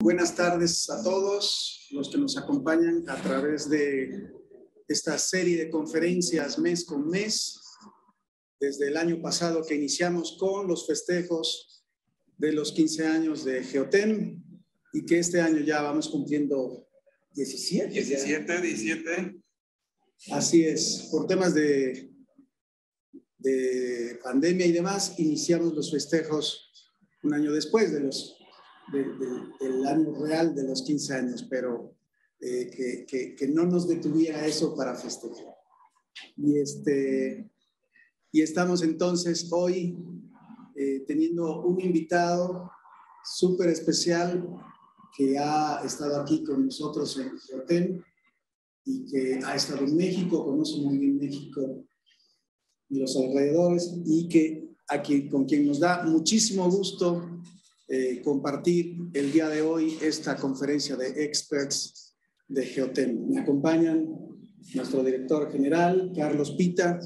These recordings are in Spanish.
Buenas tardes a todos los que nos acompañan a través de esta serie de conferencias mes con mes, desde el año pasado que iniciamos con los festejos de los 15 años de Geotem y que este año ya vamos cumpliendo 17. Así es, por temas de pandemia y demás, iniciamos los festejos un año después del año real de los 15 años, pero que no nos detuviera eso para festejar. Y estamos entonces hoy teniendo un invitado súper especial que ha estado aquí con nosotros en Geotem y que ha estado en México, conoce muy bien México y los alrededores, y con quien nos da muchísimo gusto compartir el día de hoy esta conferencia de experts de Geotem. Me acompañan nuestro director general, Carlos Pita,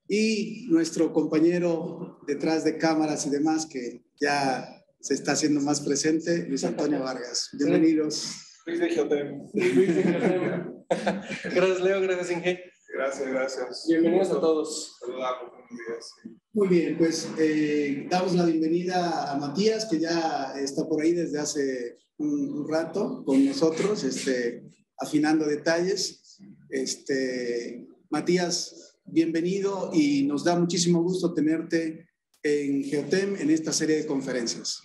y nuestro compañero detrás de cámaras y demás, que ya se está haciendo más presente, Luis Antonio Vargas. Bienvenidos. Luis de Geotem. Gracias, Leo. Gracias, Inge. Gracias. Bienvenidos a todos. Saludamos. Buenos días. Muy bien, pues damos la bienvenida a Matías, que ya está por ahí desde hace un rato con nosotros, afinando detalles. Matías, bienvenido y nos da muchísimo gusto tenerte en Geotem en esta serie de conferencias.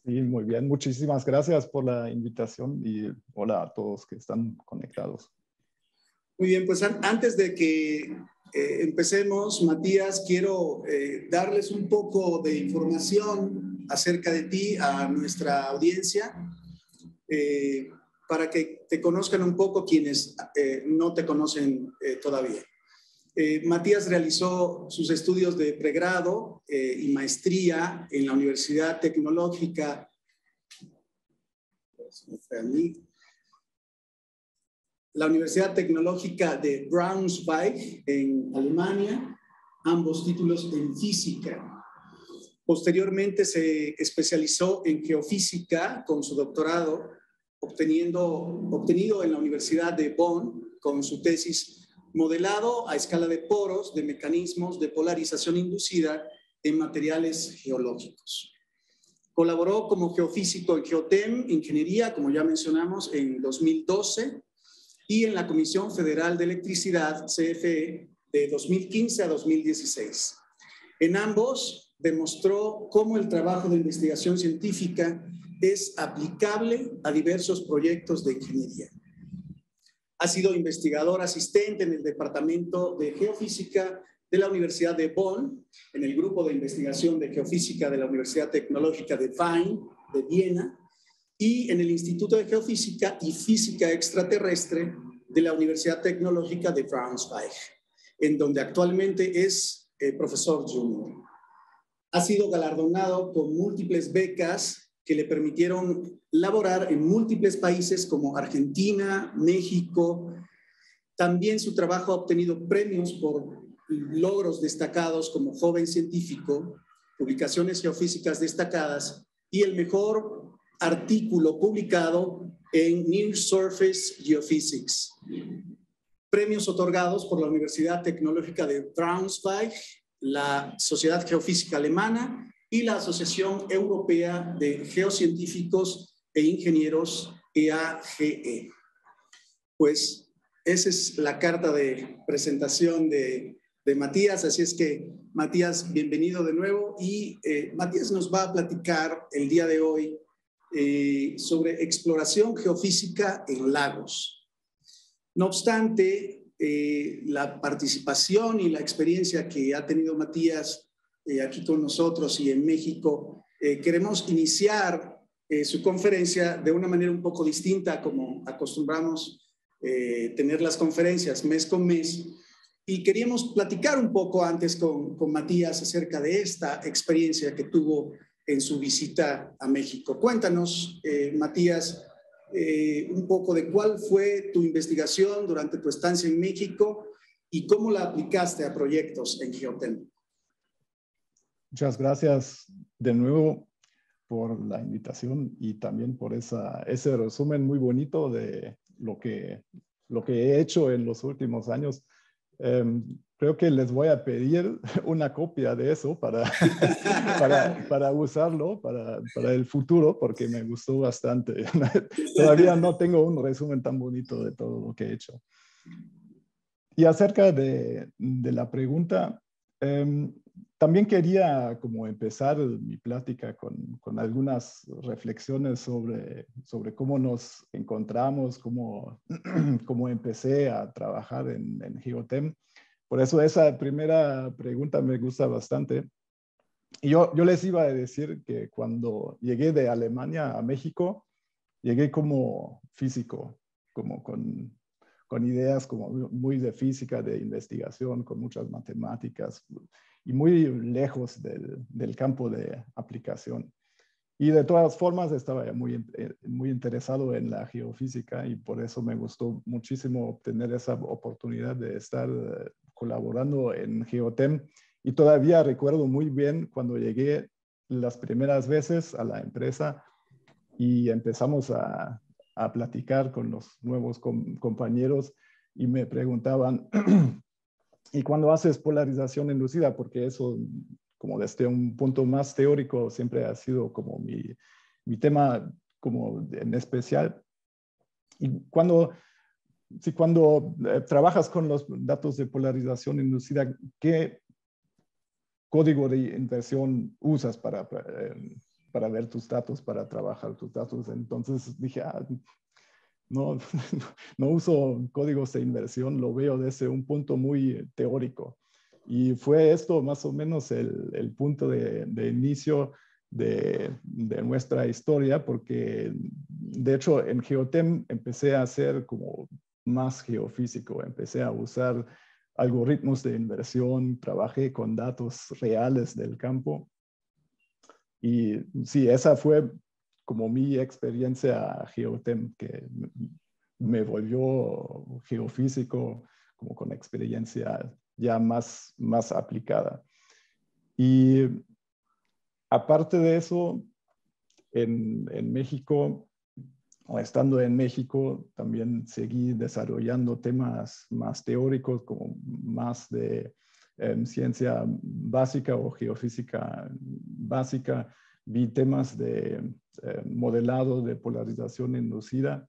Sí, muy bien. Muchísimas gracias por la invitación y hola a todos que están conectados. Muy bien, pues antes de que empecemos, Matías, quiero darles un poco de información acerca de ti a nuestra audiencia para que te conozcan un poco quienes no te conocen todavía. Matías realizó sus estudios de pregrado y maestría en la Universidad Tecnológica de Braunschweig en Alemania, ambos títulos en física. Posteriormente se especializó en geofísica con su doctorado, obtenido en la Universidad de Bonn con su tesis Modelado a escala de poros de mecanismos de polarización inducida en materiales geológicos. Colaboró como geofísico en Geotem, Ingeniería, como ya mencionamos, en 2012 y en la Comisión Federal de Electricidad, CFE, de 2015 a 2016. En ambos demostró cómo el trabajo de investigación científica es aplicable a diversos proyectos de ingeniería. Ha sido investigador asistente en el Departamento de Geofísica de la Universidad de Bonn, en el Grupo de Investigación de Geofísica de la Universidad Tecnológica de Wein, de Viena, y en el Instituto de Geofísica y Física Extraterrestre de la Universidad Tecnológica de Braunschweig, en donde actualmente es profesor junior. Ha sido galardonado con múltiples becas que le permitieron laborar en múltiples países como Argentina, México. También su trabajo ha obtenido premios por logros destacados como joven científico, publicaciones geofísicas destacadas y el mejor artículo publicado en Near Surface Geophysics. Premios otorgados por la Universidad Tecnológica de Braunschweig, la Sociedad Geofísica Alemana y la Asociación Europea de Geocientíficos e Ingenieros, EAGE. Pues esa es la carta de presentación de Matías, así es que Matías, bienvenido de nuevo y Matías nos va a platicar el día de hoy sobre exploración geofísica en lagos. No obstante, la participación y la experiencia que ha tenido Matías aquí con nosotros y en México, queremos iniciar su conferencia de una manera un poco distinta como acostumbramos tener las conferencias mes con mes, y queríamos platicar un poco antes con Matías acerca de esta experiencia que tuvo en su visita a México. Cuéntanos, Matías, un poco de cuál fue tu investigación durante tu estancia en México y cómo la aplicaste a proyectos en Geotem. Muchas gracias de nuevo. por la invitación y también por ese resumen muy bonito de lo que he hecho en los últimos años. Creo que les voy a pedir una copia de eso para usarlo para el futuro, porque me gustó bastante. Todavía no tengo un resumen tan bonito de todo lo que he hecho. Y acerca de la pregunta, también quería como empezar mi plática con algunas reflexiones sobre cómo nos encontramos, cómo empecé a trabajar en Geotem. Por eso esa primera pregunta me gusta bastante. Y yo les iba a decir que cuando llegué de Alemania a México, llegué como físico, como con ideas como muy de física, de investigación, con muchas matemáticas y muy lejos del campo de aplicación. Y de todas formas estaba muy interesado en la geofísica y por eso me gustó muchísimo obtener esa oportunidad de estar colaborando en Geotem. Y todavía recuerdo muy bien cuando llegué las primeras veces a la empresa y empezamos a platicar con los nuevos compañeros y me preguntaban, ¿y cuándo haces polarización inducida? Porque eso, como desde un punto más teórico, siempre ha sido como mi tema como en especial. Y cuando trabajas con los datos de polarización inducida, ¿qué código de inversión usas para ver tus datos, para trabajar tus datos? Entonces dije, no, no uso códigos de inversión, lo veo desde un punto muy teórico. Y fue esto más o menos el punto de inicio de nuestra historia, porque de hecho en Geotem empecé a hacer como más geofísico, empecé a usar algoritmos de inversión, trabajé con datos reales del campo. Y sí, esa fue como mi experiencia Geotem, que me volvió geofísico como con experiencia ya más aplicada. Y aparte de eso, en México, o estando en México, también seguí desarrollando temas más teóricos, como más de ciencia básica o geofísica básica. Vi temas de modelado de polarización inducida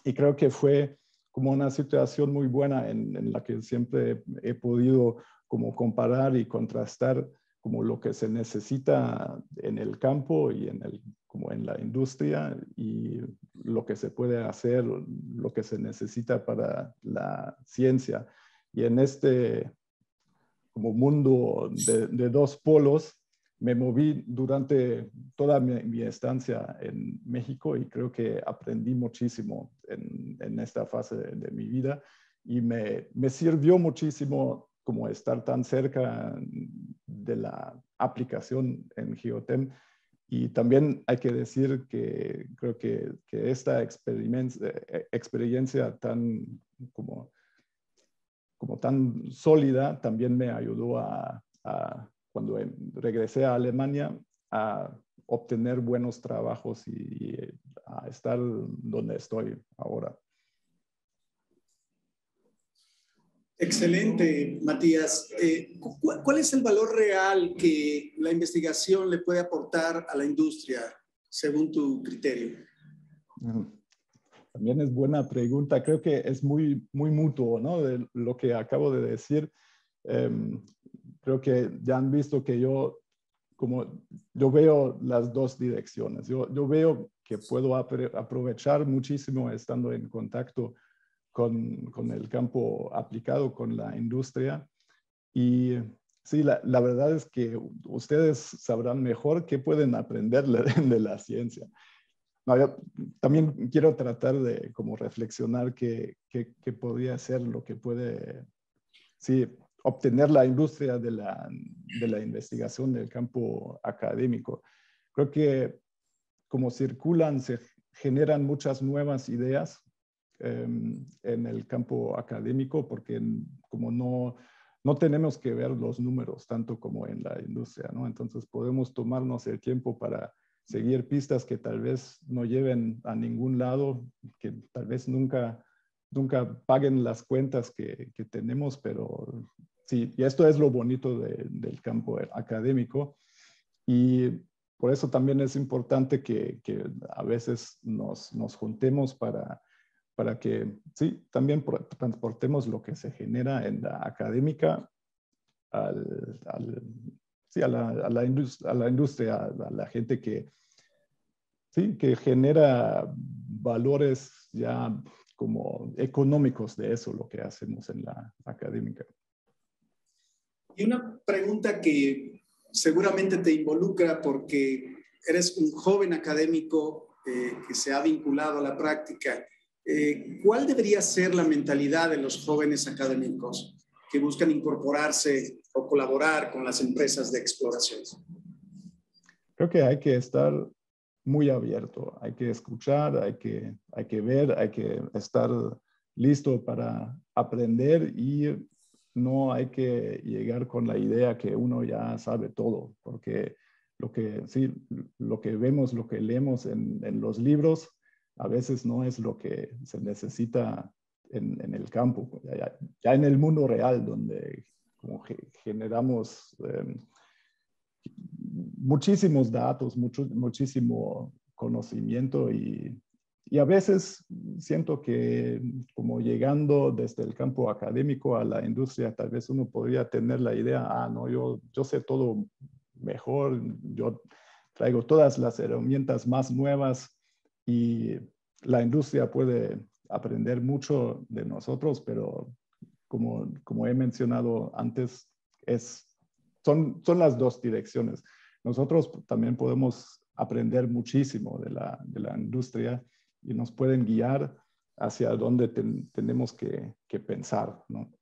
y creo que fue como una situación muy buena en la que siempre he podido como comparar y contrastar como lo que se necesita en el campo y como en la industria y lo que se puede hacer, lo que se necesita para la ciencia. Y en este como mundo de dos polos, me moví durante toda mi estancia en México y creo que aprendí muchísimo en esta fase de mi vida y me sirvió muchísimo como estar tan cerca de la aplicación en Geotem. Y también hay que decir que creo que esta experiencia tan como tan sólida también me ayudó cuando regresé a Alemania a obtener buenos trabajos y a estar donde estoy ahora. Excelente, Matías. ¿Cuál es el valor real que la investigación le puede aportar a la industria, según tu criterio? También es buena pregunta. Creo que es muy mutuo, ¿no? De lo que acabo de decir. Creo que ya han visto que yo veo las dos direcciones. Yo veo que puedo aprovechar muchísimo estando en contacto con el campo aplicado, con la industria. Y sí, la verdad es que ustedes sabrán mejor qué pueden aprender de la ciencia. No, yo también quiero tratar de como reflexionar qué podría ser lo que puede, sí, obtener la industria de la investigación del campo académico. Creo que como circulan, se generan muchas nuevas ideas en el campo académico, porque como no no tenemos que ver los números tanto como en la industria, ¿no? Entonces podemos tomarnos el tiempo para seguir pistas que tal vez no lleven a ningún lado, que tal vez nunca paguen las cuentas que tenemos, pero sí, y esto es lo bonito del campo académico. Y por eso también es importante que a veces nos juntemos para que, sí, también transportemos lo que se genera en la académica sí, a la industria, a la gente que, sí, que genera valores ya como económicos de eso, lo que hacemos en la académica. Y una pregunta que seguramente te involucra porque eres un joven académico que se ha vinculado a la práctica. ¿Cuál debería ser la mentalidad de los jóvenes académicos que buscan incorporarse o colaborar con las empresas de exploración? Creo que hay que estar muy abierto, hay que escuchar, hay que ver, hay que estar listo para aprender y no hay que llegar con la idea que uno ya sabe todo, porque lo que vemos, lo que leemos en los libros, a veces no es lo que se necesita en el campo, ya en el mundo real, donde como generamos muchísimos datos, muchísimo conocimiento y a veces siento que como llegando desde el campo académico a la industria, tal vez uno podría tener la idea, no, yo sé todo mejor, yo traigo todas las herramientas más nuevas y la industria puede aprender mucho de nosotros, pero como he mencionado antes, son las dos direcciones. Nosotros también podemos aprender muchísimo de la industria y nos pueden guiar hacia dónde tenemos que pensar, ¿no?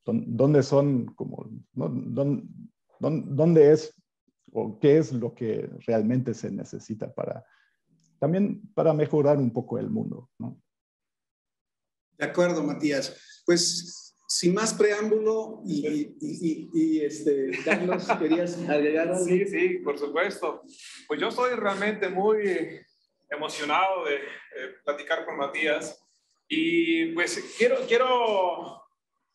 ¿Dónde son como, ¿no? ¿Dónde es o qué es lo que realmente se necesita también para mejorar un poco el mundo, ¿no? De acuerdo, Matías. Pues sin más preámbulo Carlos, ¿querías agregar algo? Sí, sí, por supuesto. Pues yo estoy realmente muy emocionado de platicar con Matías y pues quiero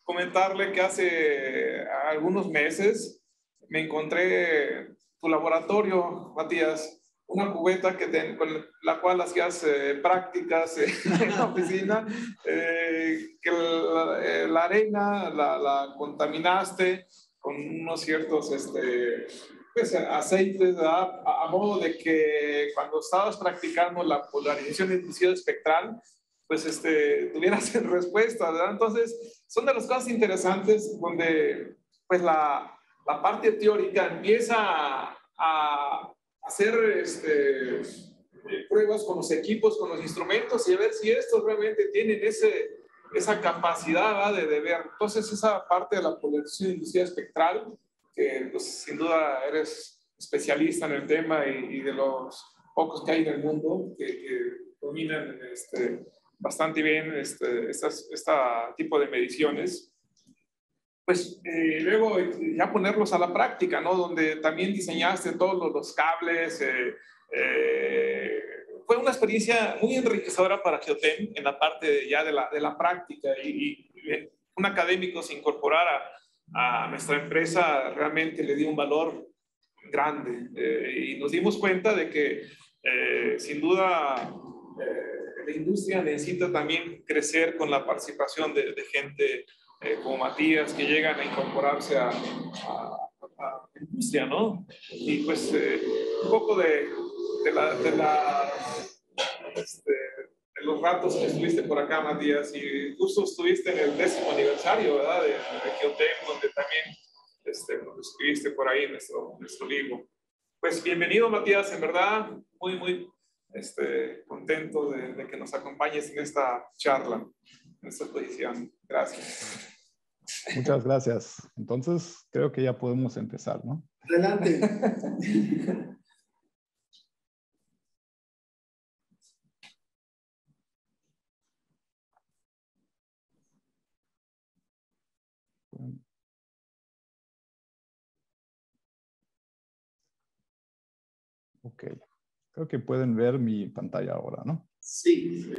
comentarle que hace algunos meses me encontré tu laboratorio, Matías, una cubeta con la cual hacías prácticas en la oficina, que la arena la contaminaste con unos ciertos pues, aceites, a modo de que cuando estabas practicando la polarización inducida espectral, pues tuvieras respuestas, ¿verdad? Entonces, son de las cosas interesantes donde pues la parte teórica empieza a hacer pruebas con los equipos, con los instrumentos y a ver si estos realmente tienen esa capacidad, ¿verdad? de ver. Entonces, esa parte de la polarización inducida espectral, que pues, sin duda eres especialista en el tema y de los pocos que hay en el mundo que dominan bastante bien este tipo de mediciones, pues luego ya ponerlos a la práctica, ¿no? Donde también diseñaste todos los cables. Fue una experiencia muy enriquecedora para Geotem en la parte ya de la práctica y un académico se incorporara a nuestra empresa realmente le dio un valor grande y nos dimos cuenta de que sin duda la industria necesita también crecer con la participación de gente como Matías, que llegan a incorporarse a la industria, ¿no? Y pues un poco de los ratos que estuviste por acá, Matías, y justo estuviste en el 10º aniversario, ¿verdad? De Geotem, donde también nos escribiste por ahí nuestro libro. Pues bienvenido, Matías, en verdad, muy contento de que nos acompañes en esta charla, en esta exposición. Gracias. Muchas gracias. Entonces, creo que ya podemos empezar, ¿no? Adelante. Ok. Creo que pueden ver mi pantalla ahora, ¿no? Sí.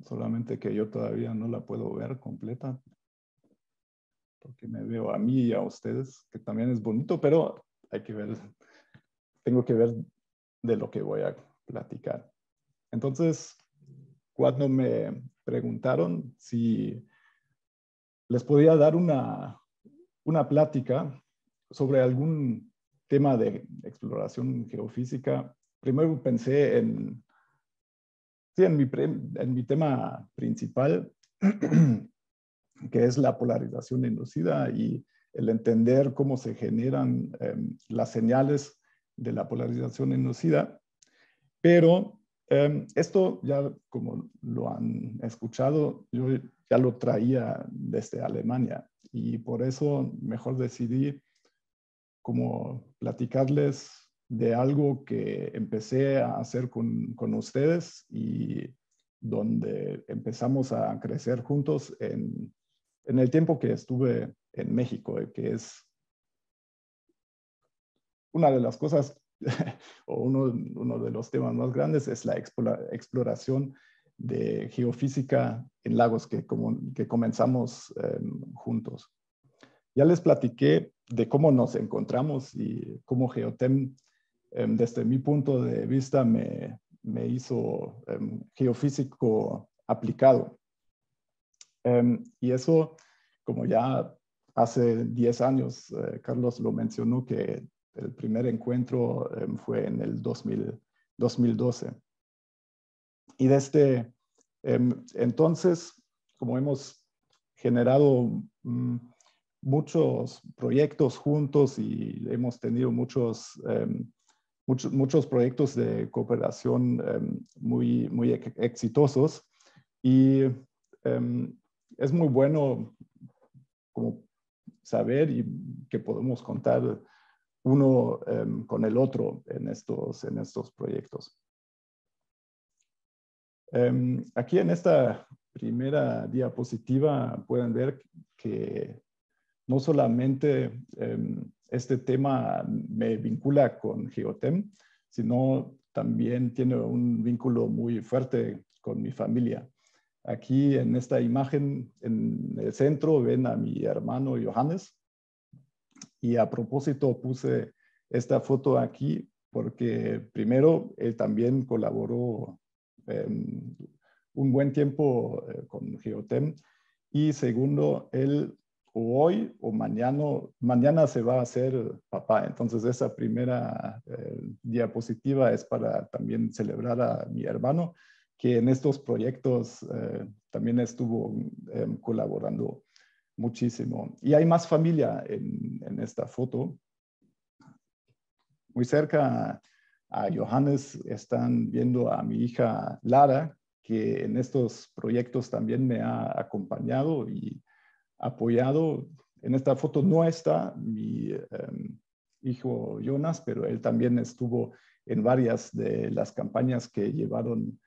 Solamente que yo todavía no la puedo ver completa, porque me veo a mí y a ustedes, que también es bonito, pero hay que ver, tengo que ver de lo que voy a platicar. Entonces, cuando me preguntaron si les podía dar una plática sobre algún tema de exploración geofísica, primero pensé en, sí, en mi tema principal, que es la polarización inducida y el entender cómo se generan las señales de la polarización inducida. Pero esto ya, como lo han escuchado, yo ya lo traía desde Alemania y por eso mejor decidí como platicarles de algo que empecé a hacer con ustedes y donde empezamos a crecer juntos en el tiempo que estuve en México, que es una de las cosas o uno de los temas más grandes es la exploración de geofísica en lagos que comenzamos juntos. Ya les platiqué de cómo nos encontramos y cómo Geotem, desde mi punto de vista, me hizo geofísico aplicado. Y eso, como ya hace 10 años, Carlos lo mencionó, que el primer encuentro fue en el 2012. Y desde entonces, como hemos generado muchos proyectos juntos y hemos tenido muchos proyectos de cooperación muy exitosos, y es muy bueno como saber y que podemos contar uno con el otro en estos proyectos. Aquí en esta primera diapositiva pueden ver que no solamente este tema me vincula con Geotem, sino también tiene un vínculo muy fuerte con mi familia. Aquí en esta imagen, en el centro, ven a mi hermano Johannes. Y a propósito puse esta foto aquí porque primero él también colaboró un buen tiempo con Geotem y segundo, él hoy o mañana se va a hacer papá. Entonces esa primera diapositiva es para también celebrar a mi hermano, que en estos proyectos también estuvo colaborando muchísimo. Y hay más familia en esta foto. Muy cerca a Johannes están viendo a mi hija Lara, que en estos proyectos también me ha acompañado y apoyado. En esta foto no está mi hijo Jonas, pero él también estuvo en varias de las campañas que llevaron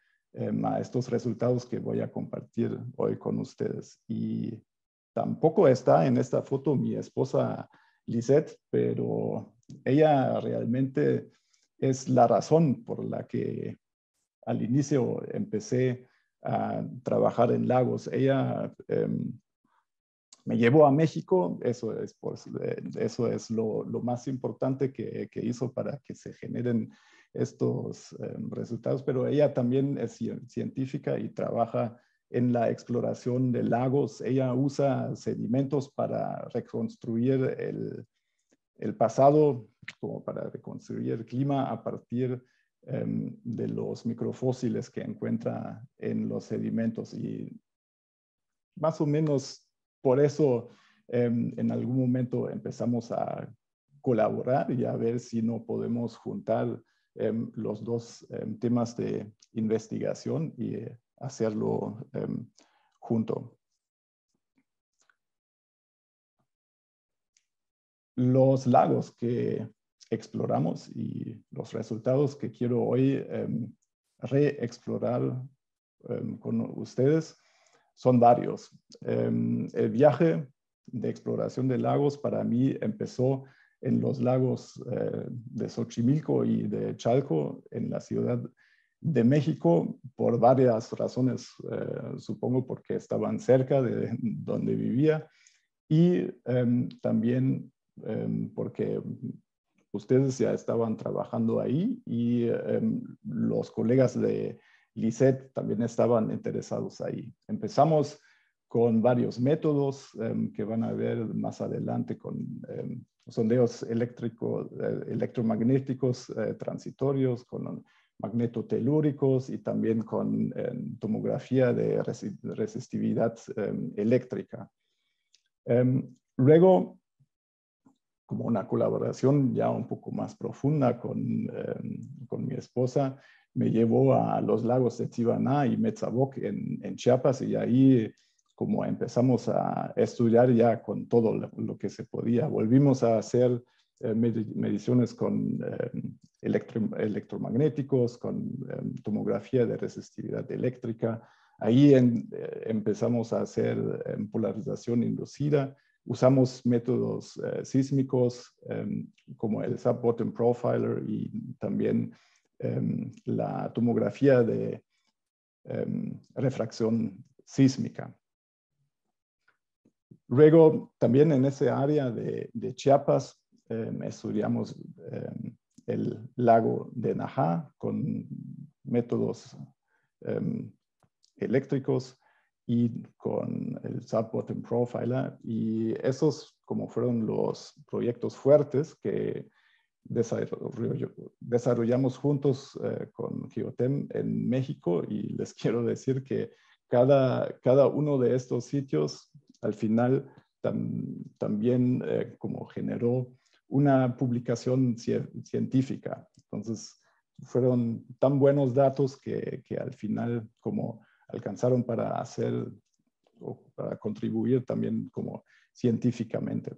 a estos resultados que voy a compartir hoy con ustedes. Y tampoco está en esta foto mi esposa Lisette, pero ella realmente es la razón por la que al inicio empecé a trabajar en lagos. Ella me llevó a México, eso es lo más importante que hizo para que se generen estos resultados, pero ella también es científica y trabaja en la exploración de lagos. Ella usa sedimentos para reconstruir el pasado, como para reconstruir el clima a partir de los microfósiles que encuentra en los sedimentos. Y más o menos por eso en algún momento empezamos a colaborar y a ver si no podemos juntar los dos temas de investigación y hacerlo junto. Los lagos que exploramos y los resultados que quiero hoy reexplorar con ustedes son varios. El viaje de exploración de lagos para mí empezó en los lagos de Xochimilco y de Chalco, en la Ciudad de México, por varias razones, supongo porque estaban cerca de donde vivía y también porque ustedes ya estaban trabajando ahí y los colegas de LICET también estaban interesados ahí. Empezamos con varios métodos que van a ver más adelante con sondeos electromagnéticos transitorios, con magnetotelúricos y también con tomografía de resistividad eléctrica. Luego, como una colaboración ya un poco más profunda con mi esposa, me llevó a los lagos de Tibaná y Metzaboc en Chiapas y ahí como empezamos a estudiar ya con todo lo que se podía. Volvimos a hacer mediciones con electromagnéticos, con tomografía de resistividad eléctrica. Ahí empezamos a hacer polarización inducida. Usamos métodos sísmicos como el Sub-Bottom Profiler y también la tomografía de refracción sísmica. Luego, también en ese área de Chiapas, estudiamos el lago de Najá con métodos eléctricos y con el Sub-Bottom Profiler. Y esos como fueron los proyectos fuertes que desarrollamos juntos con Geotem en México. Y les quiero decir que cada uno de estos sitios al final también como generó una publicación científica. Entonces, fueron tan buenos datos que al final como alcanzaron para hacer o para contribuir también como científicamente.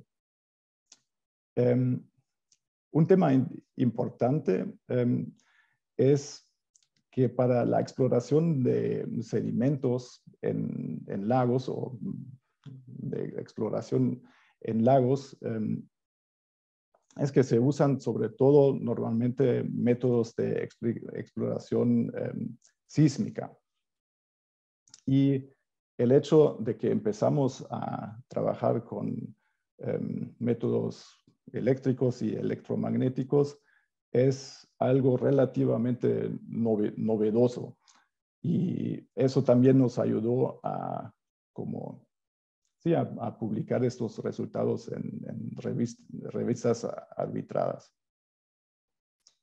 Un tema importante es que para la exploración de sedimentos en lagos o de exploración en lagos, es que se usan sobre todo normalmente métodos de exploración sísmica. Y el hecho de que empezamos a trabajar con métodos eléctricos y electromagnéticos es algo relativamente novedoso. Y eso también nos ayudó a publicar estos resultados en revistas arbitradas.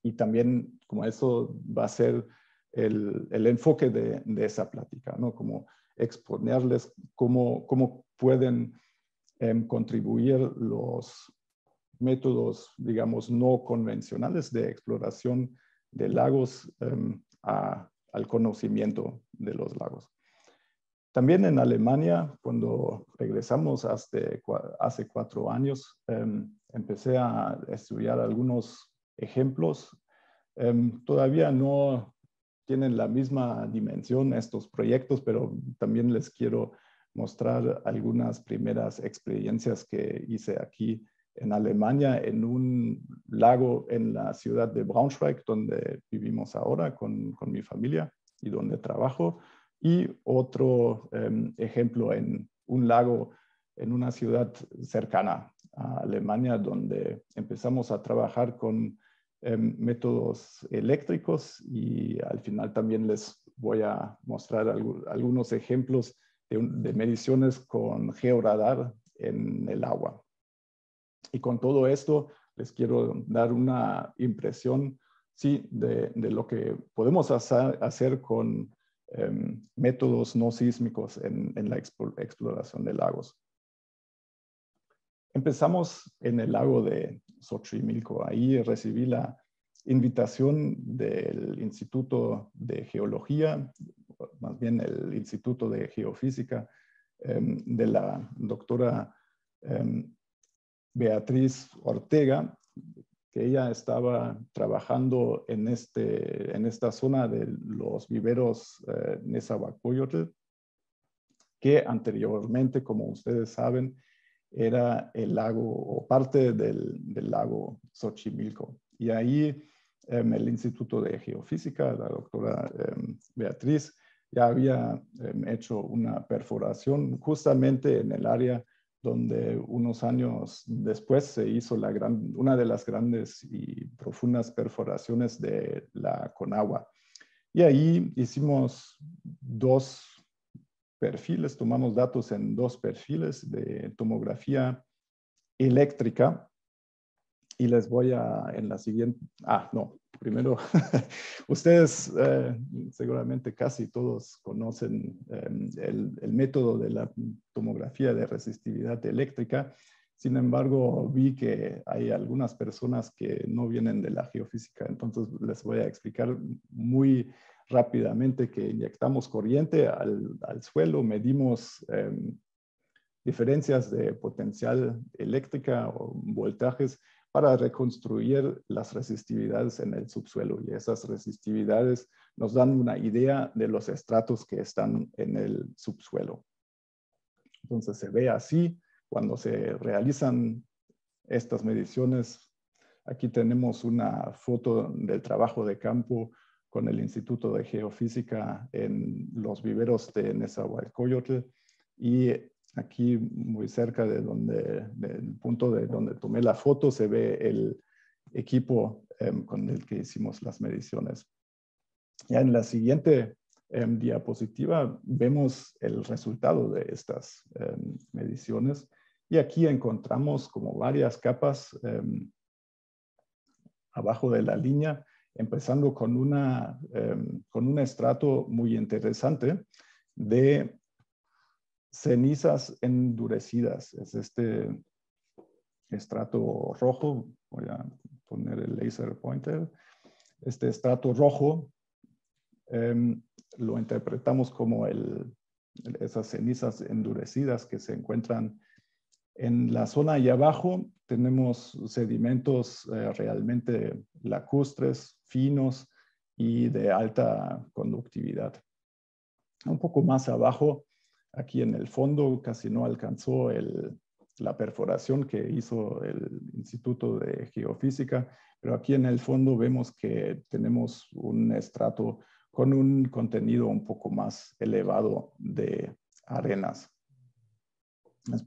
Y también como eso va a ser el enfoque de esa plática, ¿no? Como exponerles cómo pueden contribuir los métodos, digamos, no convencionales de exploración de lagos al conocimiento de los lagos. También en Alemania, cuando regresamos hace 4 años, empecé a estudiar algunos ejemplos. Todavía no tienen la misma dimensión estos proyectos, pero también les quiero mostrar algunas primeras experiencias que hice aquí en Alemania, en un lago en la ciudad de Braunschweig, donde vivimos ahora con mi familia y donde trabajo. Y otro ejemplo en un lago en una ciudad cercana a Alemania, donde empezamos a trabajar con métodos eléctricos y al final también les voy a mostrar algunos ejemplos de mediciones con georadar en el agua. Y con todo esto les quiero dar una impresión, sí, de lo que podemos hacer con métodos no sísmicos en la exploración de lagos. Empezamos en el lago de Xochimilco. Ahí recibí la invitación del Instituto de Geología, más bien el Instituto de Geofísica, de la doctora Beatriz Ortega, que ella estaba trabajando en esta zona de los viveros Nezahualcóyotl, que anteriormente, como ustedes saben, era el lago o parte del lago Xochimilco. Y ahí el Instituto de Geofísica, la doctora Beatriz, ya había hecho una perforación justamente en el área donde unos años después se hizo una de las grandes y profundas perforaciones de la Conagua. Y ahí hicimos 2 perfiles, tomamos datos en 2 perfiles de tomografía eléctrica. Y les voy en la siguiente, primero, ustedes seguramente casi todos conocen el método de la tomografía de resistividad eléctrica. Sin embargo, vi que hay algunas personas que no vienen de la geofísica, entonces les voy a explicar muy rápidamente que inyectamos corriente al suelo, medimos diferencias de potencial eléctrica o voltajes para reconstruir las resistividades en el subsuelo. Y esas resistividades nos dan una idea de los estratos que están en el subsuelo. Entonces se ve así cuando se realizan estas mediciones. Aquí tenemos una foto del trabajo de campo con el Instituto de Geofísica en los viveros de Nezahualcóyotl, y aquí muy cerca del punto de donde tomé la foto se ve el equipo con el que hicimos las mediciones. Ya en la siguiente diapositiva vemos el resultado de estas mediciones, y aquí encontramos como varias capas abajo de la línea, empezando con un estrato muy interesante de cenizas endurecidas. Es este estrato rojo. Voy a poner el laser pointer. Este estrato rojo lo interpretamos como esas cenizas endurecidas que se encuentran en la zona ahí abajo. Tenemos sedimentos realmente lacustres, finos y de alta conductividad. Un poco más abajo, aquí en el fondo, casi no alcanzó la perforación que hizo el Instituto de Geofísica, pero aquí en el fondo vemos que tenemos un estrato con un contenido un poco más elevado de arenas.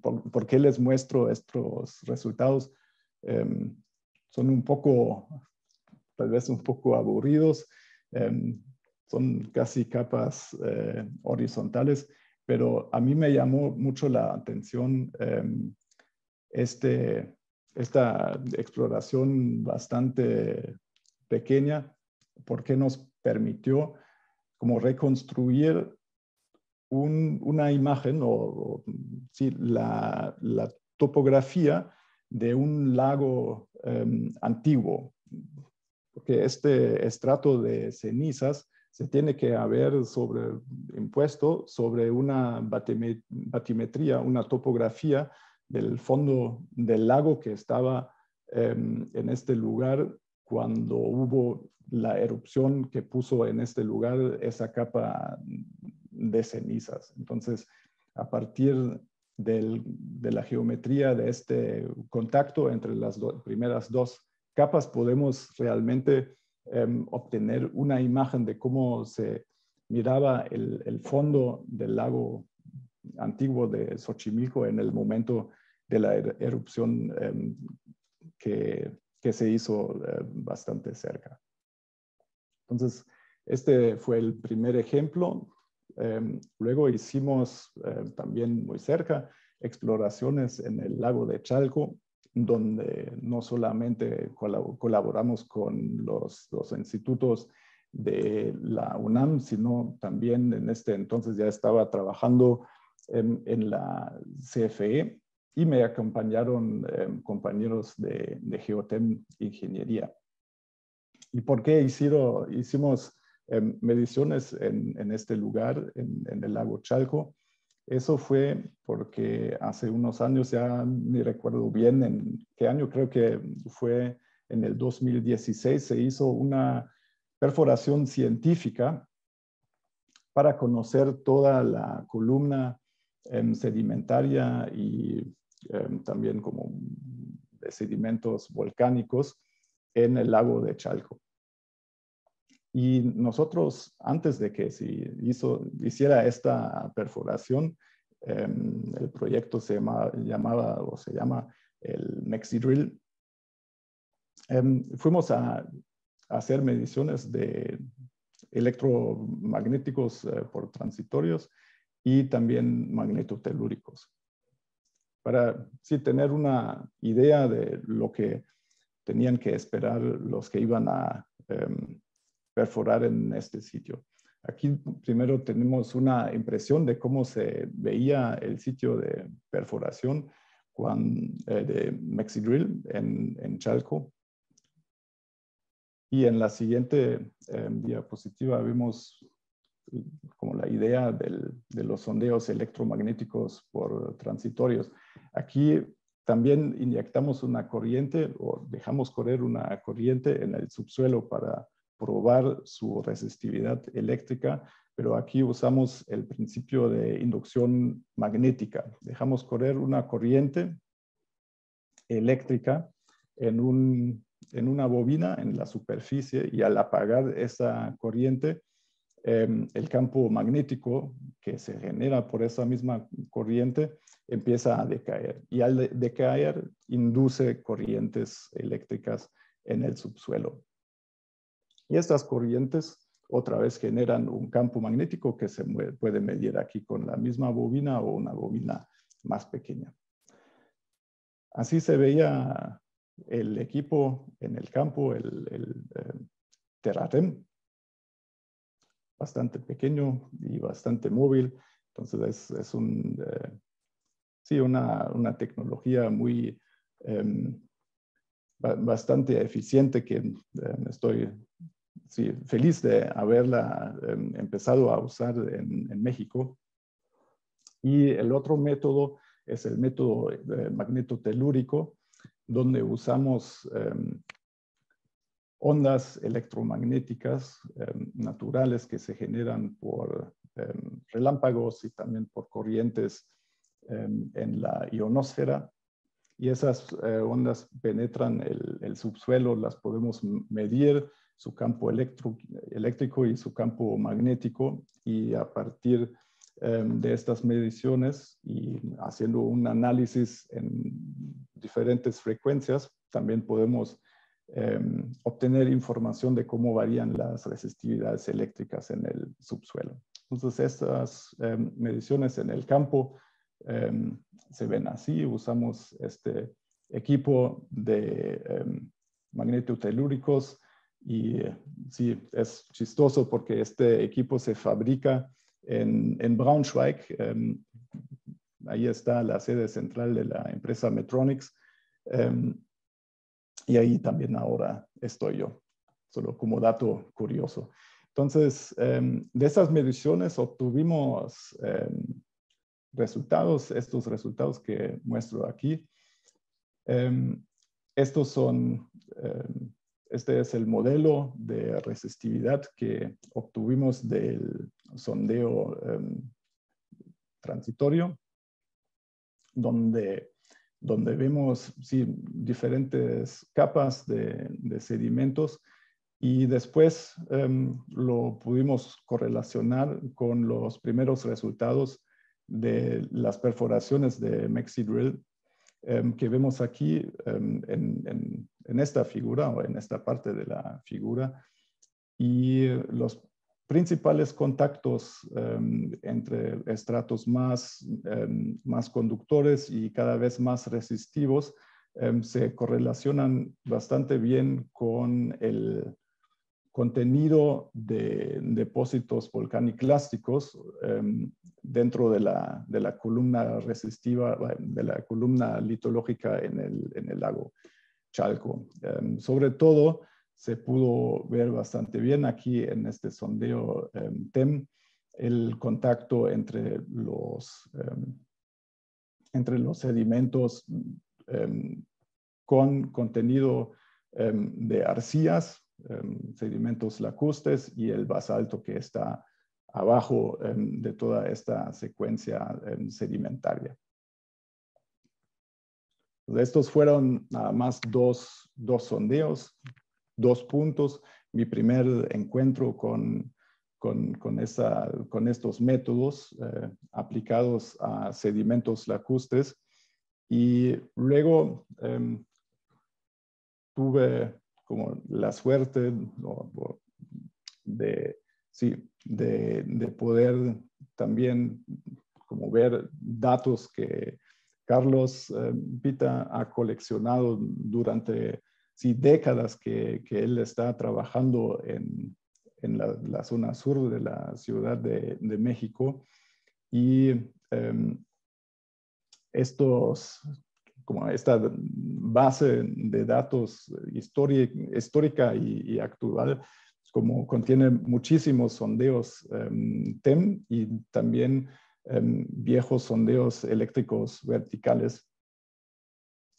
¿Por qué les muestro estos resultados? Son un poco, tal vez un poco aburridos. Son casi capas horizontales, pero a mí me llamó mucho la atención esta exploración bastante pequeña, porque nos permitió como reconstruir una imagen sí, la topografía de un lago antiguo, porque este estrato de cenizas se tiene que haber impuesto sobre una batimetría, una topografía del fondo del lago que estaba en este lugar cuando hubo la erupción que puso en este lugar esa capa de cenizas. Entonces, a partir de la geometría de este contacto entre las primeras 2 capas, podemos realmente obtener una imagen de cómo se miraba el fondo del lago antiguo de Xochimilco en el momento de la erupción que se hizo bastante cerca. Entonces, este fue el primer ejemplo. Luego hicimos también muy cerca exploraciones en el lago de Chalco, donde no solamente colaboramos con los institutos de la UNAM, sino también en este entonces ya estaba trabajando en la CFE, y me acompañaron compañeros de Geotem Ingeniería. ¿Y por qué hicimos mediciones en este lugar, en el lago Chalco? Eso fue porque hace unos años, ya ni recuerdo bien en qué año, creo que fue en el 2016, se hizo una perforación científica para conocer toda la columna sedimentaria y también como de sedimentos volcánicos en el lago de Chalco. Y nosotros, antes de que se hiciera esta perforación, el proyecto se llama el MexiDrill. Fuimos a hacer mediciones de electromagnéticos por transitorios y también magnetotelúricos, para sí tener una idea de lo que tenían que esperar los que iban a perforar en este sitio. Aquí primero tenemos una impresión de cómo se veía el sitio de perforación de MexiDrill en Chalco. Y en la siguiente diapositiva vemos como la idea de los sondeos electromagnéticos por transitorios. Aquí también inyectamos una corriente o dejamos correr una corriente en el subsuelo para probar su resistividad eléctrica, pero aquí usamos el principio de inducción magnética. Dejamos correr una corriente eléctrica en una bobina en la superficie, y al apagar esa corriente, el campo magnético que se genera por esa misma corriente empieza a decaer, y al decaer induce corrientes eléctricas en el subsuelo. Y estas corrientes otra vez generan un campo magnético que se puede medir aquí con la misma bobina o una bobina más pequeña. Así se veía el equipo en el campo, el Terratem, bastante pequeño y bastante móvil. Entonces es una tecnología muy bastante eficiente que estoy feliz de haberla empezado a usar en México. Y el otro método es el método magnetotelúrico, donde usamos ondas electromagnéticas naturales que se generan por relámpagos y también por corrientes en la ionosfera. Y esas ondas penetran el subsuelo, las podemos medir, su campo eléctrico y su campo magnético, y a partir de estas mediciones y haciendo un análisis en diferentes frecuencias, también podemos obtener información de cómo varían las resistividades eléctricas en el subsuelo. Entonces, estas mediciones en el campo se ven así. Usamos este equipo de magnetotelúricos, y sí, es chistoso porque este equipo se fabrica en Braunschweig. Ahí está la sede central de la empresa Metronics. Y ahí también ahora estoy yo, solo como dato curioso. Entonces, de esas mediciones obtuvimos estos resultados que muestro aquí. Este es el modelo de resistividad que obtuvimos del sondeo transitorio, donde vemos diferentes capas de sedimentos, y después lo pudimos correlacionar con los primeros resultados de las perforaciones de MexiDrill que vemos aquí en esta figura, o en esta parte de la figura. Y los principales contactos entre estratos más conductores y cada vez más resistivos se correlacionan bastante bien con el contenido de depósitos volcaniclásticos dentro de la columna resistiva, de la columna litológica en el lago Chalco. Sobre todo, se pudo ver bastante bien aquí en este sondeo TEM el contacto entre los sedimentos con contenido de arcillas, sedimentos lacustres, y el basalto que está abajo de toda esta secuencia sedimentaria. Estos fueron nada más dos sondeos, 2 puntos. Mi primer encuentro con estos métodos aplicados a sedimentos lacustres. Y luego tuve como la suerte de poder también como ver datos que Carlos Pita ha coleccionado durante décadas que él está trabajando en la zona sur de la Ciudad de México. Y esta base de datos histórica y actual, como contiene muchísimos sondeos TEM y también viejos sondeos eléctricos verticales.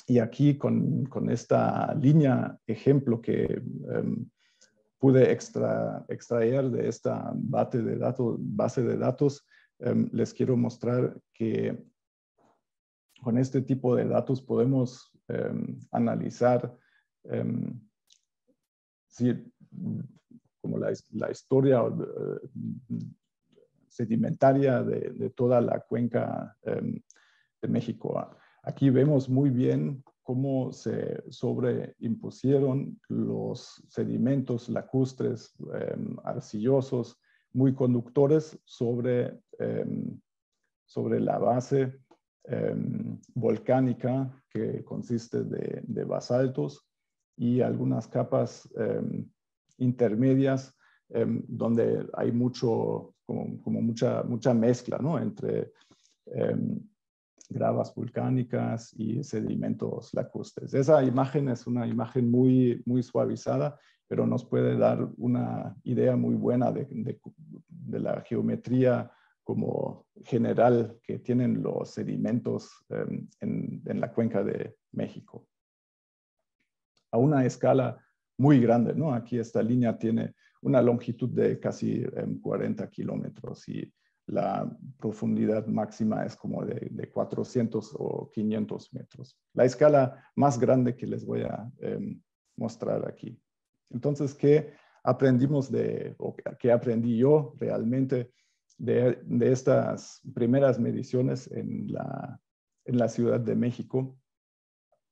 Y aquí con esta línea ejemplo que pude extraer de esta base de datos, les quiero mostrar que con este tipo de datos podemos analizar como la historia sedimentaria de toda la cuenca de México. Aquí vemos muy bien cómo se sobreimpusieron los sedimentos lacustres arcillosos, muy conductores sobre la base volcánica, que consiste de basaltos y algunas capas intermedias donde hay mucha mezcla, ¿no? Entre gravas volcánicas y sedimentos lacustres. Esa imagen es una imagen muy, muy suavizada, pero nos puede dar una idea muy buena de la geometría como general que tienen los sedimentos en la cuenca de México. A una escala muy grande, ¿no? Aquí esta línea tiene una longitud de casi 40 kilómetros y la profundidad máxima es como de 400 o 500 metros. La escala más grande que les voy a mostrar aquí. Entonces, ¿qué aprendimos o qué aprendí yo realmente de estas primeras mediciones en la Ciudad de México?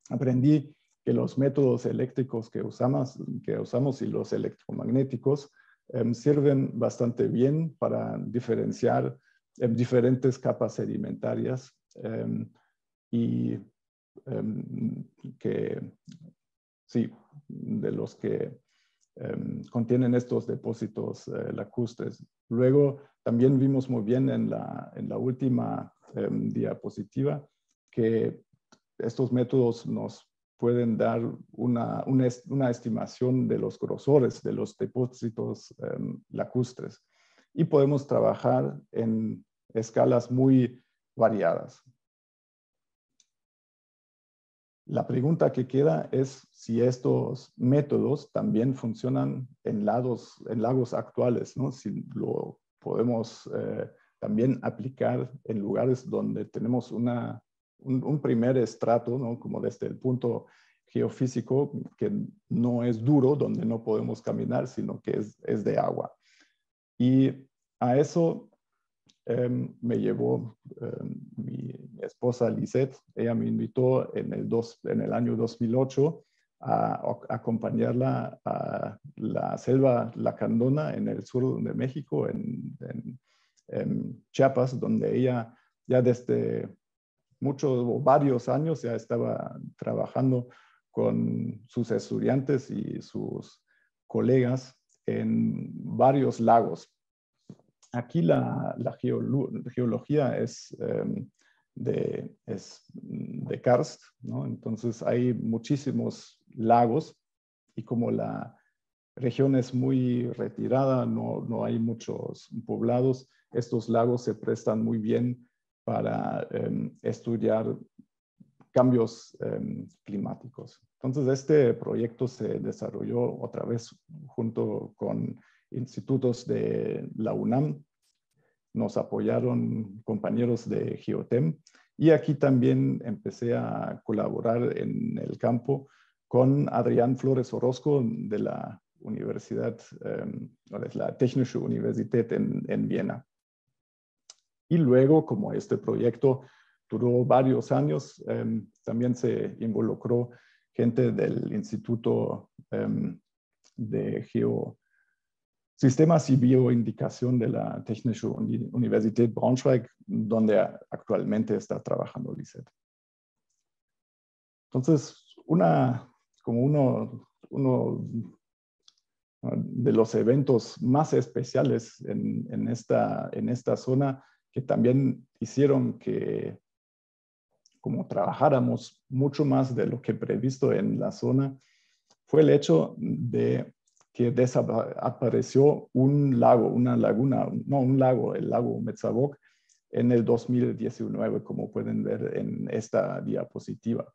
Aprendí que los métodos eléctricos que usamos y los electromagnéticos sirven bastante bien para diferenciar diferentes capas sedimentarias y de los que contienen estos depósitos lacustres. Luego también vimos muy bien en la última diapositiva que estos métodos nos pueden dar una estimación de los grosores de los depósitos lacustres y podemos trabajar en escalas muy variadas. La pregunta que queda es si estos métodos también funcionan en lagos actuales, ¿no? Si lo podemos también aplicar en lugares donde tenemos un primer estrato, ¿no? Como desde el punto geofísico, que no es duro, donde no podemos caminar, sino que es de agua. Y a eso me llevó mi esposa Lisette. Ella me invitó en el año 2008 a acompañarla a la selva lacandona en el sur de México, en Chiapas, donde ella ya desde varios años ya estaba trabajando con sus estudiantes y sus colegas en varios lagos. Aquí la geología es de karst, ¿no? Entonces hay muchísimos lagos y como la región es muy retirada, no hay muchos poblados, estos lagos se prestan muy bien para estudiar cambios climáticos. Entonces, este proyecto se desarrolló otra vez junto con institutos de la UNAM. Nos apoyaron compañeros de Geotem Y aquí también empecé a colaborar en el campo con Adrián Flores Orozco de la Universidad, la Technische Universität en Viena. Y luego, como este proyecto duró varios años, también se involucró gente del Instituto de Geosistemas y Bioindicación de la Technische Universität Braunschweig, donde actualmente está trabajando Lisette. Entonces, uno de los eventos más especiales en esta zona que también hicieron que como trabajáramos mucho más de lo que previsto en la zona, fue el hecho de que desapareció un lago, una laguna, no un lago, el lago Metzabok, en el 2019, como pueden ver en esta diapositiva.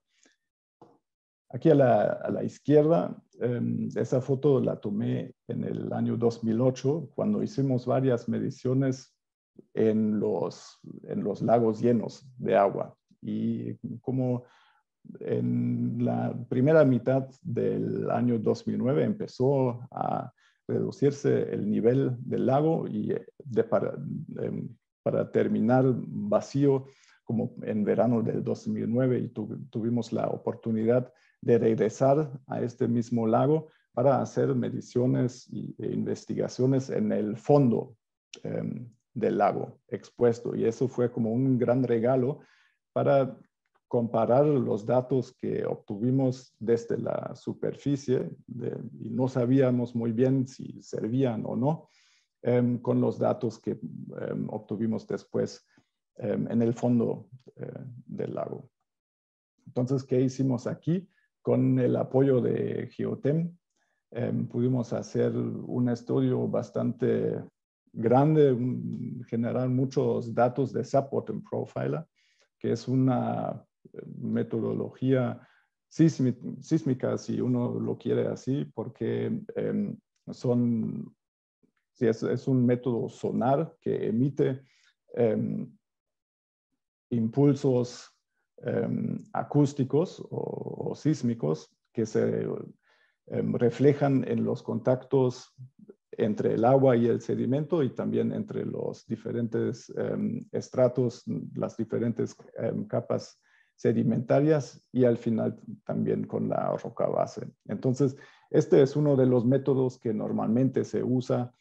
Aquí a la izquierda, esa foto la tomé en el año 2008, cuando hicimos varias mediciones en los lagos llenos de agua. Y como en la primera mitad del año 2009 empezó a reducirse el nivel del lago y para terminar vacío como en verano del 2009 y tuvimos la oportunidad de regresar a este mismo lago para hacer mediciones e investigaciones en el fondo del lago expuesto. Y eso fue como un gran regalo para comparar los datos que obtuvimos desde la superficie y no sabíamos muy bien si servían o no, con los datos que obtuvimos después en el fondo del lago. Entonces, ¿qué hicimos aquí? Con el apoyo de Geotem, pudimos hacer un estudio bastante grande, generar muchos datos de Subbottom Profiler, que es una metodología sísmica, si uno lo quiere así, porque es un método sonar que emite impulsos acústicos o sísmicos que se reflejan en los contactos entre el agua y el sedimento y también entre los diferentes estratos, las diferentes capas sedimentarias y al final también con la roca base. Entonces, este es uno de los métodos que normalmente se usa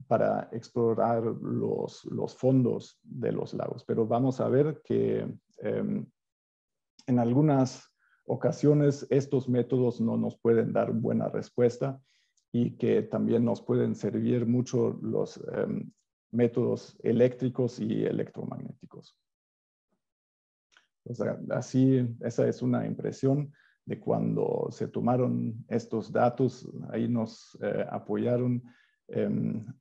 para explorar los fondos de los lagos. Pero vamos a ver que en algunas ocasiones estos métodos no nos pueden dar buena respuesta y que también nos pueden servir mucho los métodos eléctricos y electromagnéticos. O sea, así, esa es una impresión de cuando se tomaron estos datos. Ahí nos apoyaron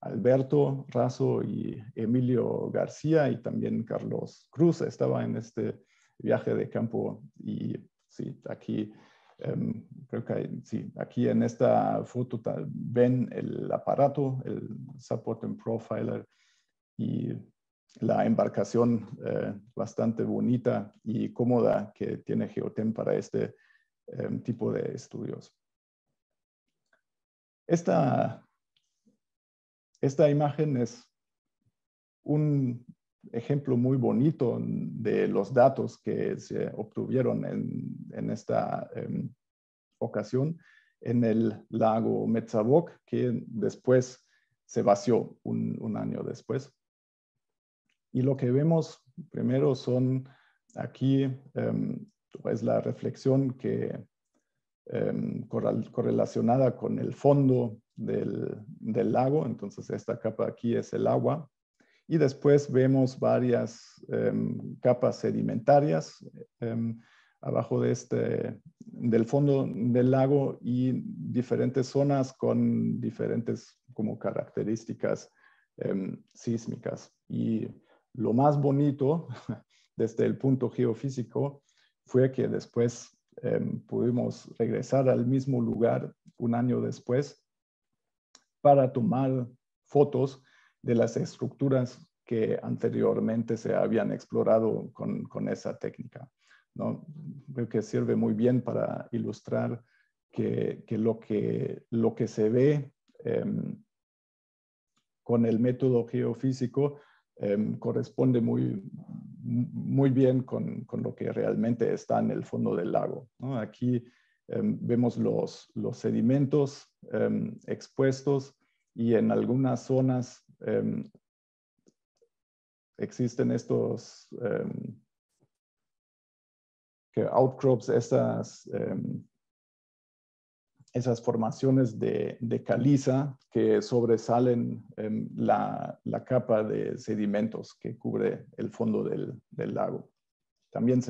Alberto Razo y Emilio García y también Carlos Cruz estaba en este viaje de campo. Y sí, aquí creo que sí, aquí en esta foto ven el aparato, el Subbottom Profiler y la embarcación bastante bonita y cómoda que tiene Geotem para este tipo de estudios. Esta imagen es un ejemplo muy bonito de los datos que se obtuvieron en esta ocasión en el lago Metzabok, que después se vació un año después. Y lo que vemos primero son aquí es la reflexión que correlacionada con el fondo del lago. Entonces esta capa aquí es el agua. Y después vemos varias capas sedimentarias abajo del fondo del lago y diferentes zonas con diferentes como características sísmicas. Y lo más bonito desde el punto geofísico fue que después pudimos regresar al mismo lugar un año después para tomar fotos de las estructuras que anteriormente se habían explorado con esa técnica, ¿no? Creo que sirve muy bien para ilustrar que lo que se ve con el método geofísico corresponde muy bien con lo que realmente está en el fondo del lago, ¿no? Aquí vemos los sedimentos expuestos, y en algunas zonas existen estos outcrops, esas formaciones de caliza que sobresalen la capa de sedimentos que cubre el fondo del lago. También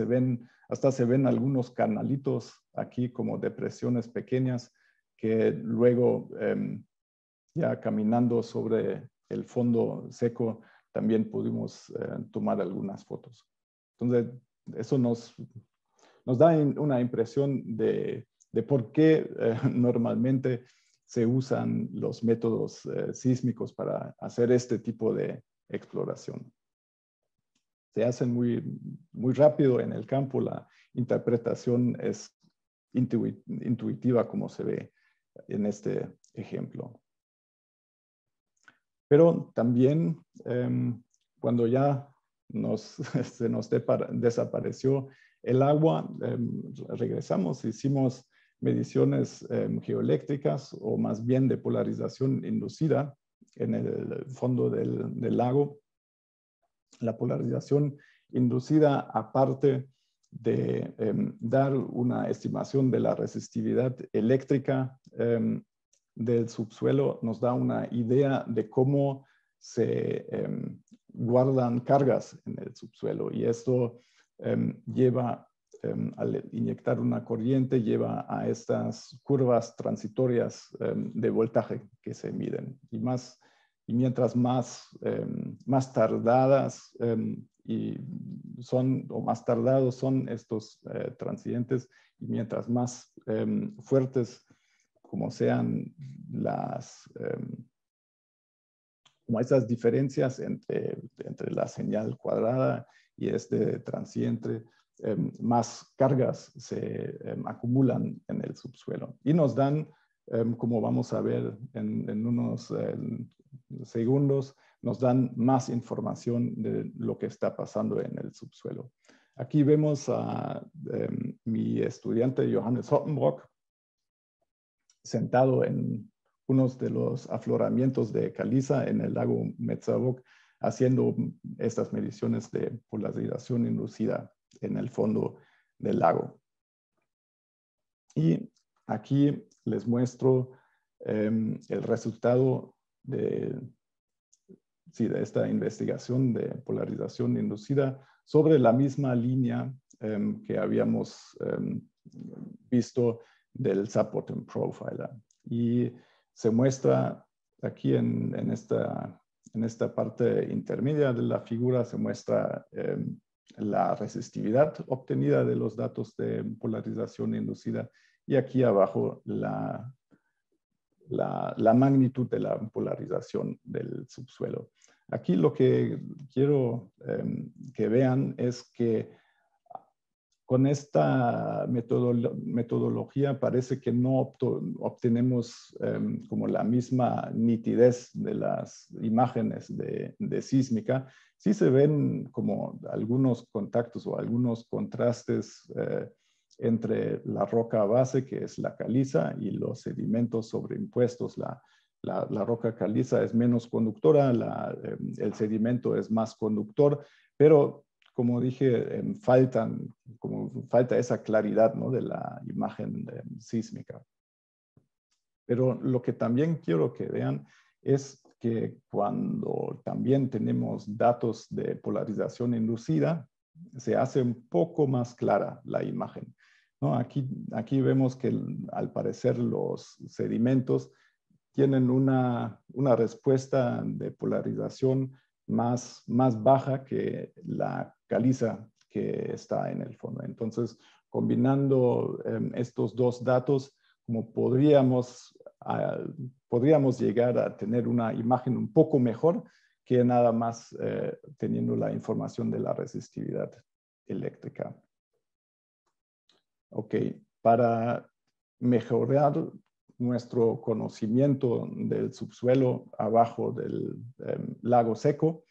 hasta se ven algunos canalitos aquí como depresiones pequeñas que luego ya caminando sobre el fondo seco también pudimos tomar algunas fotos. Entonces, eso nos da una impresión de por qué normalmente se usan los métodos sísmicos para hacer este tipo de exploración. Se hacen muy rápido en el campo, la interpretación es intuitiva como se ve en este ejemplo. Pero también cuando ya se nos desapareció el agua, regresamos, hicimos mediciones geoeléctricas, o más bien de polarización inducida en el fondo del lago. La polarización inducida, aparte de dar una estimación de la resistividad eléctrica del subsuelo, nos da una idea de cómo se guardan cargas en el subsuelo, y esto lleva, al inyectar una corriente, lleva a estas curvas transitorias de voltaje que se miden, y mientras más tardadas más tardados son estos transientes, y mientras más fuertes como sean como esas diferencias entre la señal cuadrada y este transiente, más cargas se acumulan en el subsuelo y nos dan, como vamos a ver en unos segundos, nos dan más información de lo que está pasando en el subsuelo. Aquí vemos a mi estudiante Johannes Hoppenbrock sentado en unos de los afloramientos de caliza en el lago Metzavok, haciendo estas mediciones de polarización inducida en el fondo del lago. Y aquí les muestro el resultado de esta investigación de polarización inducida sobre la misma línea que habíamos visto del Subbottom Profiler. Y se muestra aquí en esta parte intermedia de la figura, se muestra la resistividad obtenida de los datos de polarización inducida, y aquí abajo la magnitud de la polarización del subsuelo. Aquí lo que quiero que vean es que con esta metodología parece que no obtenemos como la misma nitidez de las imágenes de sísmica. Sí se ven como algunos contactos o algunos contrastes entre la roca base, que es la caliza, y los sedimentos sobreimpuestos. La roca caliza es menos conductora, el sedimento es más conductor, pero como dije, falta esa claridad, ¿no?, de la imagen sísmica. Pero lo que también quiero que vean es que cuando también tenemos datos de polarización inducida, se hace un poco más clara la imagen, ¿no? Aquí vemos que al parecer los sedimentos tienen una respuesta de polarización más baja que la caliza que está en el fondo. Entonces, combinando estos dos datos, como podríamos llegar a tener una imagen un poco mejor que nada más teniendo la información de la resistividad eléctrica. Ok, para mejorar nuestro conocimiento del subsuelo abajo del lago seco,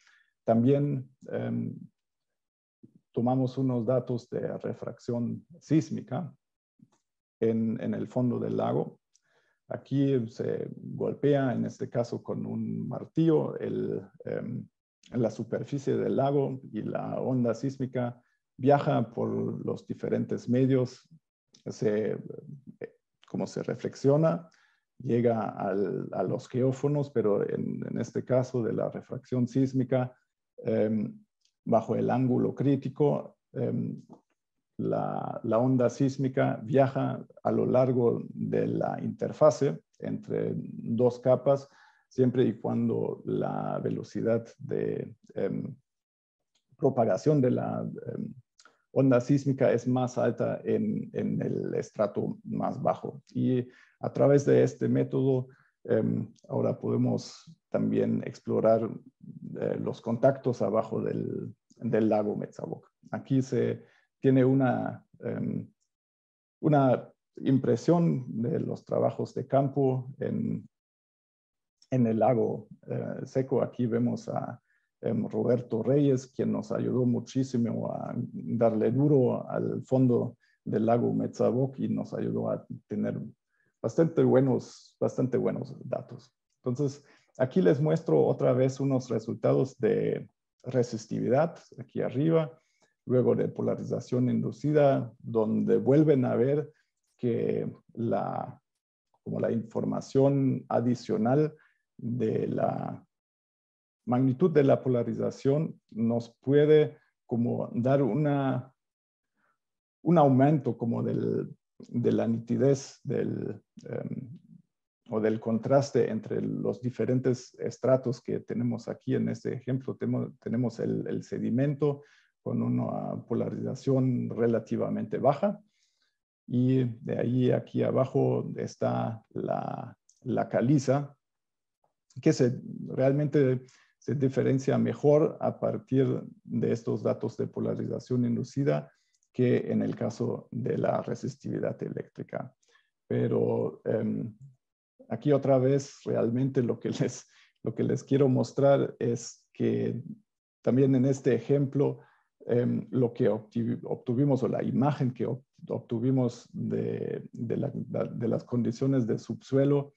también tomamos unos datos de refracción sísmica en el fondo del lago. Aquí se golpea, en este caso con un martillo, la superficie del lago, y la onda sísmica viaja por los diferentes medios, como se reflexiona, llega a los geófonos, pero en este caso de la refracción sísmica, bajo el ángulo crítico, la onda sísmica viaja a lo largo de la interfase entre dos capas, siempre y cuando la velocidad de propagación de la onda sísmica es más alta en el estrato más bajo. Y a través de este método, ahora podemos también explorar los contactos abajo del lago Metzaboc. Aquí se tiene una impresión de los trabajos de campo en el lago seco. Aquí vemos a Roberto Reyes, quien nos ayudó muchísimo a darle duro al fondo del lago Metzaboc y nos ayudó a tener bastante buenos datos. Entonces, aquí les muestro otra vez unos resultados de resistividad, aquí arriba, luego de polarización inducida, donde vuelven a ver que como la información adicional de la magnitud de la polarización nos puede como dar un aumento como de la nitidez o del contraste entre los diferentes estratos que tenemos aquí. En este ejemplo tenemos el sedimento con una polarización relativamente baja, y de ahí aquí abajo está la caliza, que realmente se diferencia mejor a partir de estos datos de polarización inducida que en el caso de la resistividad eléctrica. Pero aquí otra vez realmente lo que les quiero mostrar es que también en este ejemplo lo que obtuvimos, o la imagen que obtuvimos de las condiciones de subsuelo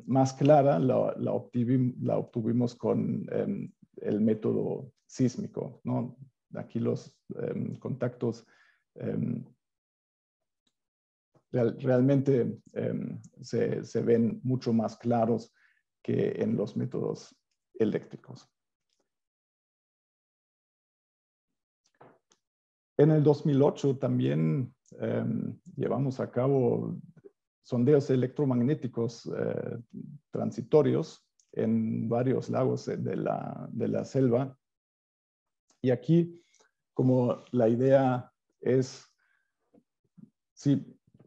más clara, la obtuvimos con el método sísmico, ¿no? Aquí los contactos realmente se ven mucho más claros que en los métodos eléctricos. En el 2008 también llevamos a cabo sondeos electromagnéticos transitorios en varios lagos de la selva. Y aquí, como la idea es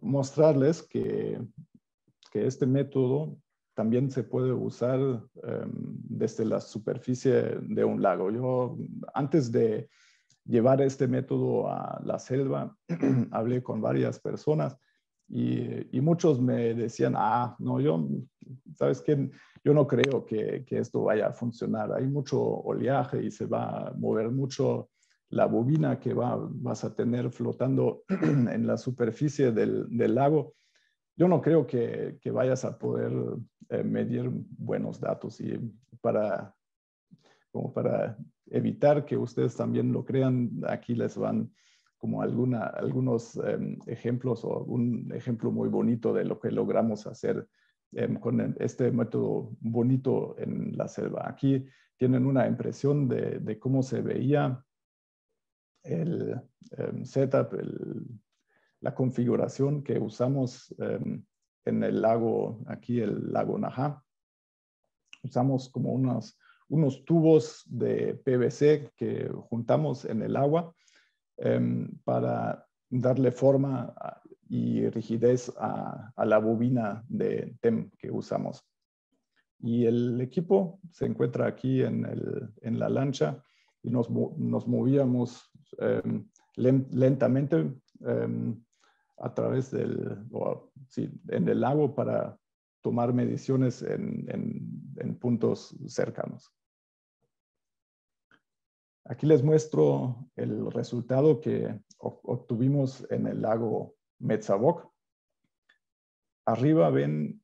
mostrarles que este método también se puede usar desde la superficie de un lago. Yo, antes de llevar este método a la selva, hablé con varias personas y muchos me decían, no, ¿sabes qué? Yo no creo que esto vaya a funcionar. Hay mucho oleaje y se va a mover mucho la bobina que vas a tener flotando en la superficie del lago. Yo no creo que vayas a poder medir buenos datos, y como para evitar que ustedes también lo crean, aquí les van como algunos ejemplos, o un ejemplo muy bonito de lo que logramos hacer con este método bonito en la selva. Aquí tienen una impresión de cómo se veía el setup, la configuración que usamos en el lago, aquí el lago Najá. Usamos como unos tubos de PVC que juntamos en el agua para darle forma y rigidez a la bobina de TEM que usamos. Y el equipo se encuentra aquí en la lancha y nos movíamos lentamente a través en el lago para tomar mediciones en puntos cercanos. Aquí les muestro el resultado que obtuvimos en el lago Metzavok. Arriba ven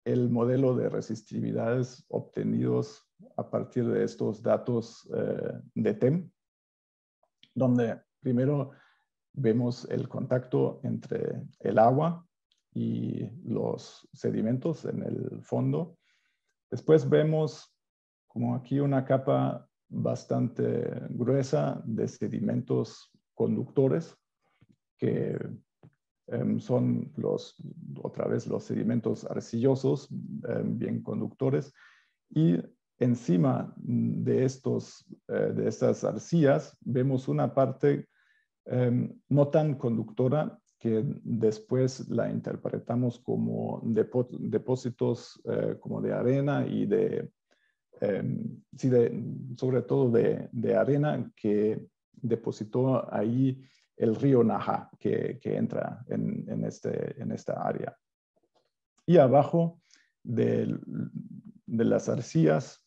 el modelo de resistividades obtenidos a partir de estos datos de TEM, donde primero vemos el contacto entre el agua y los sedimentos en el fondo. Después vemos como aquí una capa bastante gruesa de sedimentos conductores que son otra vez los sedimentos arcillosos, bien conductores, y encima de estas arcillas vemos una parte no tan conductora que después la interpretamos como depósitos como de arena y sobre todo de arena que depositó ahí el río Naja que entra en esta área. Y abajo de las arcillas,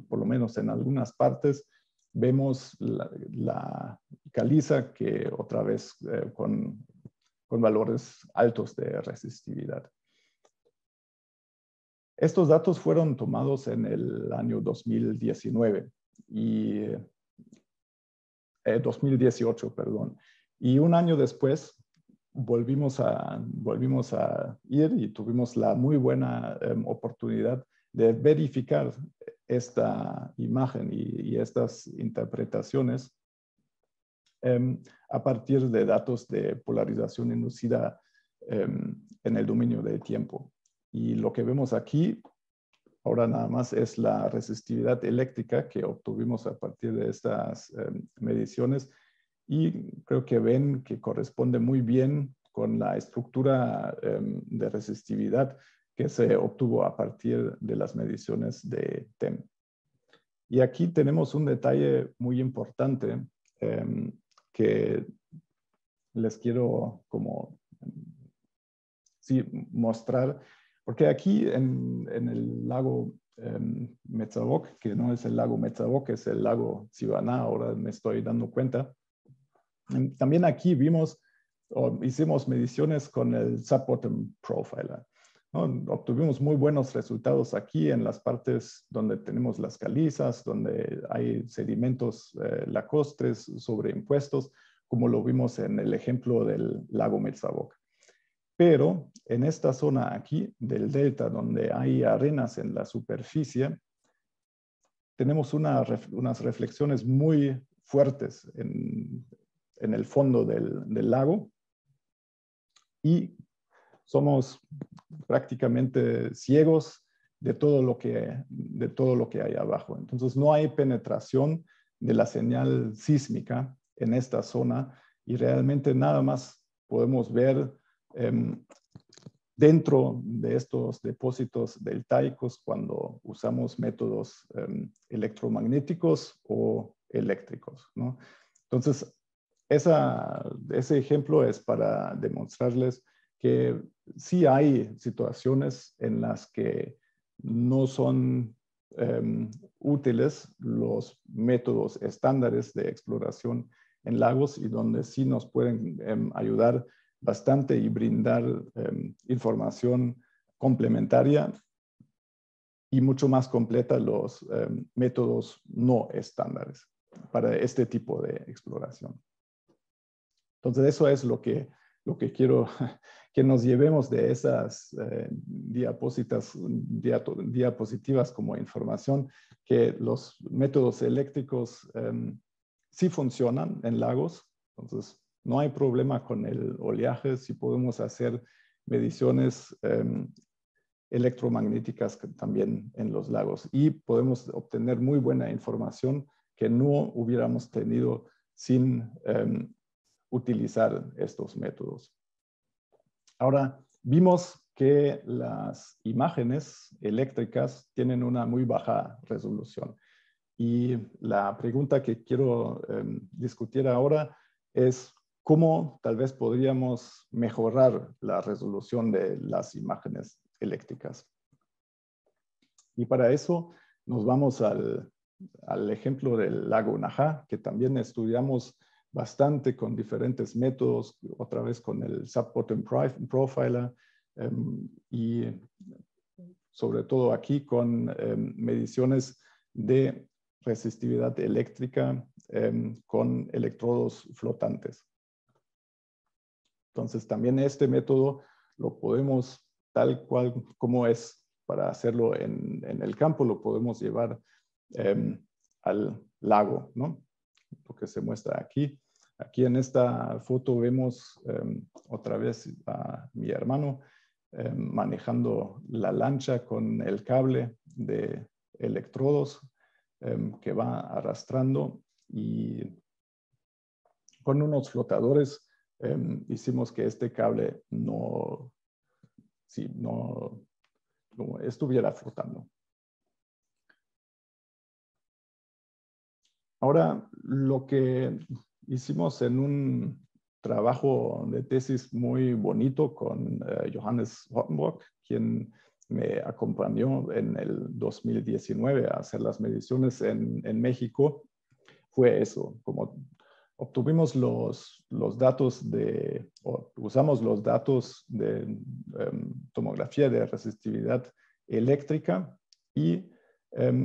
por lo menos en algunas partes, vemos la caliza que otra vez con valores altos de resistividad. Estos datos fueron tomados en el año 2019 y 2018, perdón. Y un año después volvimos a ir y tuvimos la muy buena oportunidad de verificar esta imagen y estas interpretaciones a partir de datos de polarización inducida en el dominio del tiempo. Y lo que vemos aquí ahora nada más es la resistividad eléctrica que obtuvimos a partir de estas mediciones y creo que ven que corresponde muy bien con la estructura de resistividad que se obtuvo a partir de las mediciones de TEM. Y aquí tenemos un detalle muy importante que les quiero mostrar, porque aquí en el lago Metzavok, que no es el lago Metzavok, es el lago Tsivaná, ahora me estoy dando cuenta. También aquí hicimos mediciones con el Sub-Bottom Profiler, ¿no? Obtuvimos muy buenos resultados aquí en las partes donde tenemos las calizas, donde hay sedimentos lacustres sobreimpuestos, como lo vimos en el ejemplo del lago Metzavok. Pero en esta zona aquí del delta, donde hay arenas en la superficie, tenemos unas reflexiones muy fuertes en el fondo del lago y somos prácticamente ciegos de todo lo que hay abajo. Entonces no hay penetración de la señal sísmica en esta zona y realmente nada más podemos ver dentro de estos depósitos deltaicos cuando usamos métodos electromagnéticos o eléctricos, ¿no? Entonces, ese ejemplo es para demostrarles que sí hay situaciones en las que no son útiles los métodos estándares de exploración en lagos y donde sí nos pueden ayudar bastante y brindar información complementaria y mucho más completa los métodos no estándares para este tipo de exploración. Entonces, eso es lo que quiero que nos llevemos de esas diapositivas como información, que los métodos eléctricos sí funcionan en lagos. Entonces, no hay problema con el oleaje si podemos hacer mediciones electromagnéticas también en los lagos y podemos obtener muy buena información que no hubiéramos tenido sin utilizar estos métodos. Ahora, vimos que las imágenes eléctricas tienen una muy baja resolución. Y la pregunta que quiero discutir ahora es cómo tal vez podríamos mejorar la resolución de las imágenes eléctricas. Y para eso nos vamos al ejemplo del lago Najá, que también estudiamos bastante con diferentes métodos, otra vez con el Sub-Bottom Profiler, y sobre todo aquí con mediciones de resistividad eléctrica con electrodos flotantes. Entonces también este método lo podemos, tal cual como es para hacerlo en el campo, lo podemos llevar al lago, ¿no? Lo que se muestra aquí. Aquí en esta foto vemos otra vez a mi hermano manejando la lancha con el cable de electrodos que va arrastrando, y con unos flotadores hicimos que este cable no estuviera flotando. Ahora, lo que hicimos en un trabajo de tesis muy bonito con Johannes Rottenbrock, quien me acompañó en el 2019 a hacer las mediciones en México, fue eso. Como obtuvimos los datos usamos los datos de tomografía de resistividad eléctrica y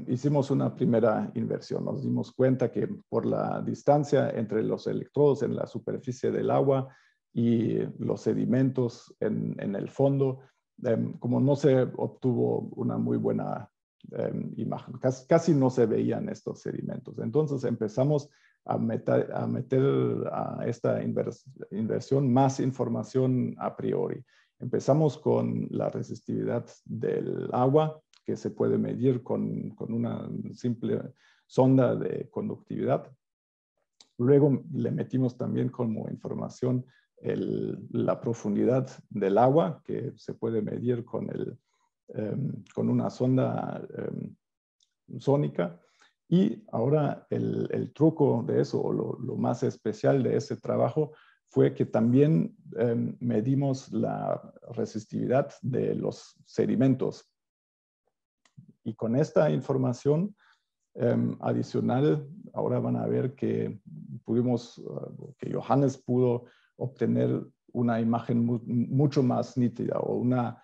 hicimos una primera inversión. Nos dimos cuenta que por la distancia entre los electrodos en la superficie del agua y los sedimentos en el fondo, como no se obtuvo una muy buena imagen, casi no se veían estos sedimentos. Entonces empezamos a meter a esta inversión más información a priori. Empezamos con la resistividad del agua, que se puede medir con una simple sonda de conductividad. Luego le metimos también como información la profundidad del agua, que se puede medir con una sonda sónica. Y ahora el truco de eso, o lo más especial de ese trabajo, fue que también medimos la resistividad de los sedimentos. Y con esta información adicional, ahora van a ver que que Johannes pudo obtener una imagen mucho más nítida, o una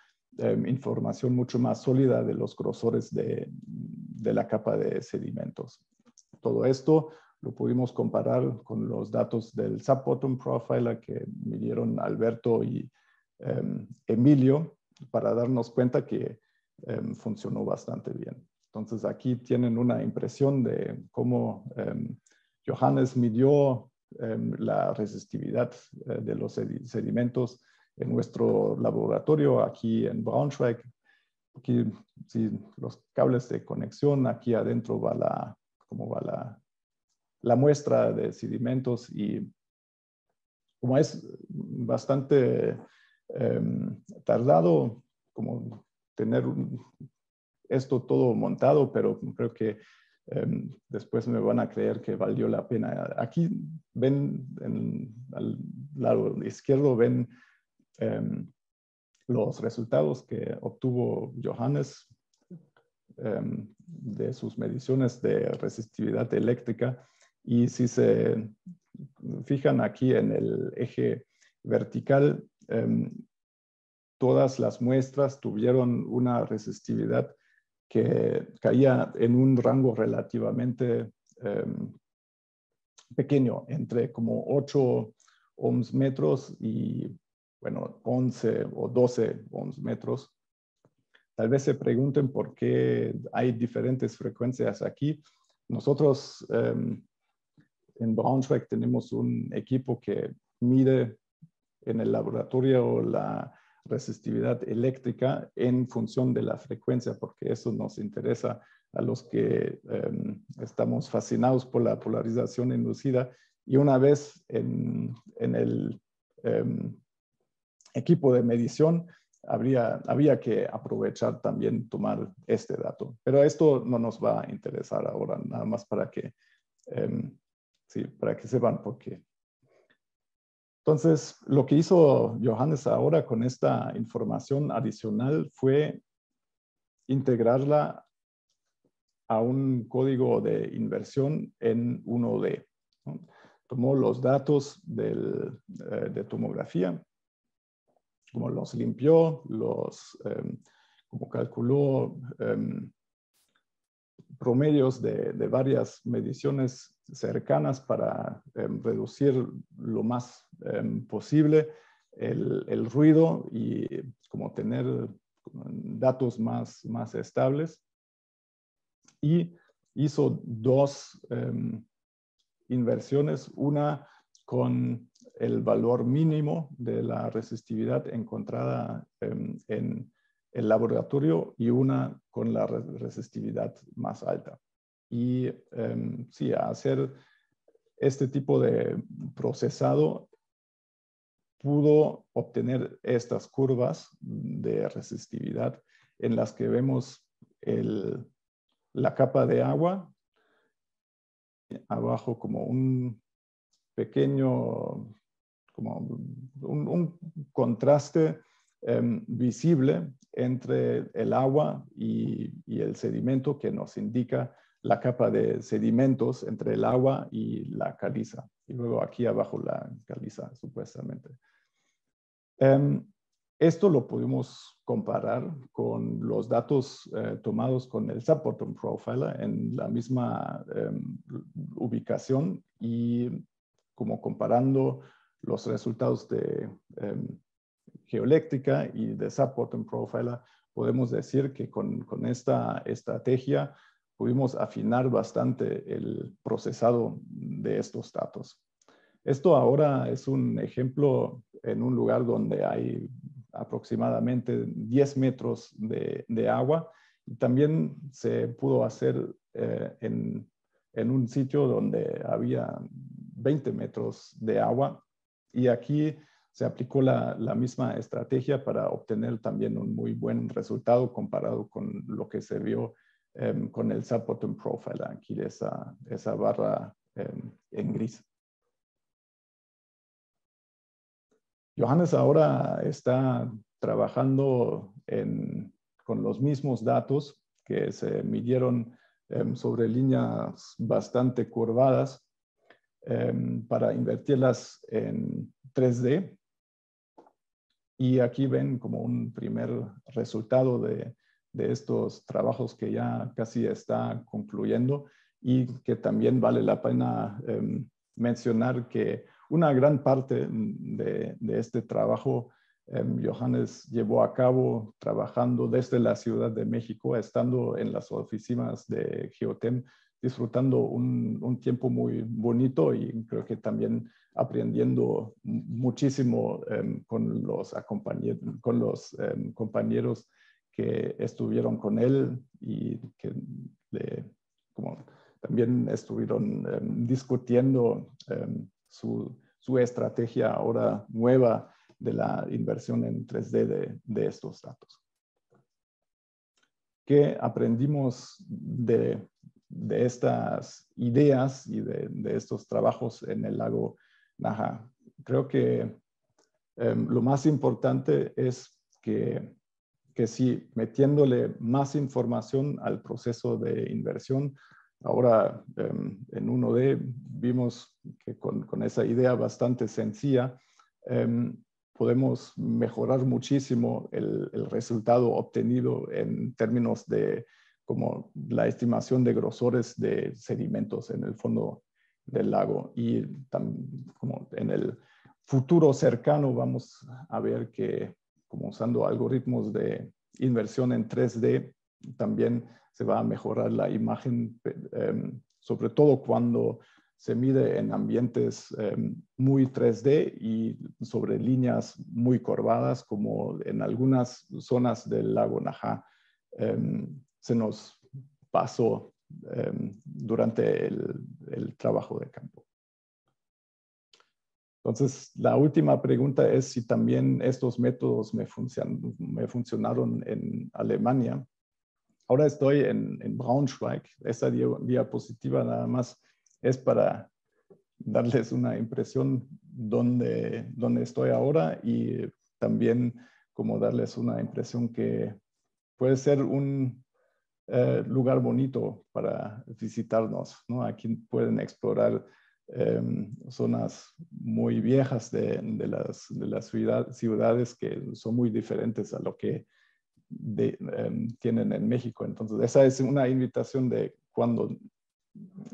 información mucho más sólida de los grosores de la capa de sedimentos. Todo esto lo pudimos comparar con los datos del Sub-Bottom Profiler que midieron Alberto y Emilio, para darnos cuenta que funcionó bastante bien. Entonces aquí tienen una impresión de cómo Johannes midió la resistividad de los sedimentos en nuestro laboratorio aquí en Braunschweig. Aquí, sí, los cables de conexión, aquí adentro va la muestra de sedimentos, y como es bastante tardado como tener esto todo montado, pero creo que después me van a creer que valió la pena. Aquí ven, al lado izquierdo, ven los resultados que obtuvo Johannes de sus mediciones de resistividad eléctrica. Y si se fijan aquí en el eje vertical, todas las muestras tuvieron una resistividad que caía en un rango relativamente pequeño, entre como 8 ohms metros y, bueno, 11 o 12 ohms metros. Tal vez se pregunten por qué hay diferentes frecuencias aquí. Nosotros en Braunschweig tenemos un equipo que mide en el laboratorio la resistividad eléctrica en función de la frecuencia, porque eso nos interesa a los que estamos fascinados por la polarización inducida. Y una vez en el equipo de medición, había que aprovechar también tomar este dato. Pero esto no nos va a interesar ahora, nada más para que, sí, para que sepan por qué. Entonces, lo que hizo Johannes ahora con esta información adicional fue integrarla a un código de inversión en 1D, ¿no? Tomó los datos de tomografía, como los limpió, como calculó promedios de varias mediciones cercanas para reducir lo más posible el ruido y como tener datos más estables. Y hizo dos inversiones, una con el valor mínimo de la resistividad encontrada en el laboratorio y una con la resistividad más alta. Y sí, hacer este tipo de procesado pudo obtener estas curvas de resistividad en las que vemos la capa de agua abajo como un pequeño, como un contraste visible entre el agua y el sedimento que nos indica la capa de sedimentos entre el agua y la caliza. Y luego aquí abajo la caliza, supuestamente. Esto lo pudimos comparar con los datos tomados con el Subbottom Profiler en la misma ubicación y como comparando los resultados de geoeléctrica y de Subbottom Profiler, podemos decir que con esta estrategia pudimos afinar bastante el procesado de estos datos. Esto ahora es un ejemplo en un lugar donde hay aproximadamente 10 metros de agua. Y también se pudo hacer en un sitio donde había 20 metros de agua. Y aquí se aplicó la misma estrategia para obtener también un muy buen resultado comparado con lo que se vio con el Subbottom Profiler, aquí de esa barra en gris. Johannes ahora está trabajando con los mismos datos que se midieron sobre líneas bastante curvadas para invertirlas en 3D. Y aquí ven como un primer resultado de estos trabajos que ya casi está concluyendo y que también vale la pena mencionar que una gran parte de este trabajo Johannes llevó a cabo trabajando desde la Ciudad de México, estando en las oficinas de Geotem, disfrutando un tiempo muy bonito y creo que también aprendiendo muchísimo con los compañeros que estuvieron con él y que como también estuvieron discutiendo su estrategia ahora nueva de la inversión en 3D de estos datos. ¿Qué aprendimos de estas ideas y de estos trabajos en el lago Naja? Creo que lo más importante es que sí, metiéndole más información al proceso de inversión, ahora en 1D vimos que con esa idea bastante sencilla podemos mejorar muchísimo el resultado obtenido en términos de como la estimación de grosores de sedimentos en el fondo del lago. Y como en el futuro cercano vamos a ver que como usando algoritmos de inversión en 3D, también se va a mejorar la imagen, sobre todo cuando se mide en ambientes muy 3D y sobre líneas muy curvadas, como en algunas zonas del lago Naja se nos pasó durante el trabajo de campo. Entonces, la última pregunta es si también estos métodos me funcionaron en Alemania. Ahora estoy en Braunschweig. Esta diapositiva nada más es para darles una impresión donde estoy ahora y también como darles una impresión que puede ser un lugar bonito para visitarnos, ¿no? Aquí pueden explorar zonas muy viejas de las ciudades que son muy diferentes a lo que tienen en México. Entonces, esa es una invitación de cuando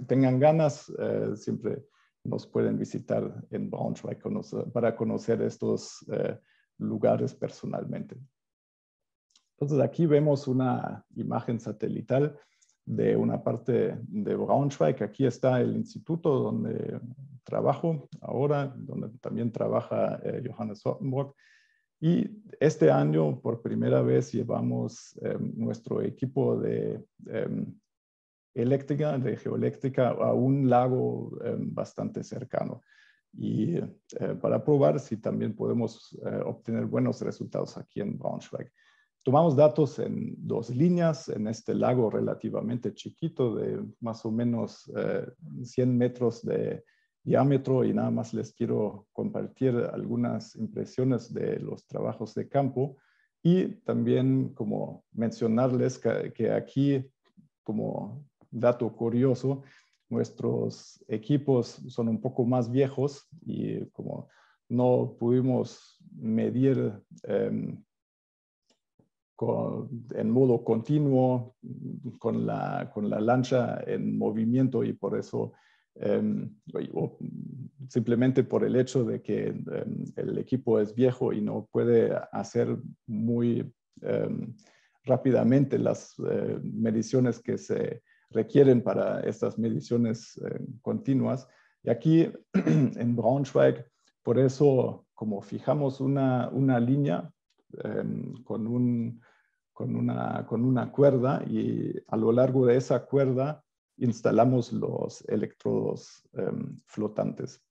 tengan ganas, siempre nos pueden visitar en Braunschweig para conocer estos lugares personalmente. Entonces, aquí vemos una imagen satelital de una parte de Braunschweig. Aquí está el instituto donde trabajo ahora, donde también trabaja Johannes Rottenborg. Y este año, por primera vez, llevamos nuestro equipo de geoeléctrica, a un lago bastante cercano. Y para probar si también podemos obtener buenos resultados aquí en Braunschweig. Tomamos datos en 2 líneas en este lago relativamente chiquito de más o menos 100 metros de diámetro, y nada más les quiero compartir algunas impresiones de los trabajos de campo y también como mencionarles que aquí, como dato curioso, nuestros equipos son un poco más viejos y como no pudimos medir en modo continuo con la lancha en movimiento, y por eso simplemente por el hecho de que el equipo es viejo y no puede hacer muy rápidamente las mediciones que se requieren para estas mediciones continuas. Y aquí en Braunschweig, por eso como fijamos una línea con una cuerda, y a lo largo de esa cuerda instalamos los electrodos flotantes.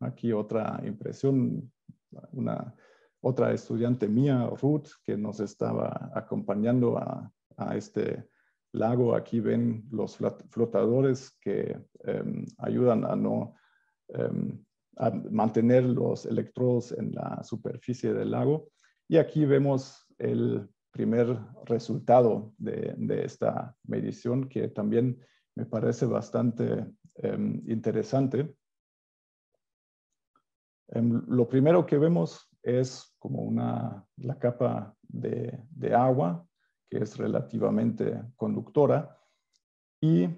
Aquí otra impresión, otra estudiante mía, Ruth, que nos estaba acompañando a este lago. Aquí ven los flotadores que ayudan a mantener los electrodos en la superficie del lago. Y aquí vemos el primer resultado de esta medición, que también me parece bastante interesante. Lo primero que vemos es como la capa de agua, que es relativamente conductora, y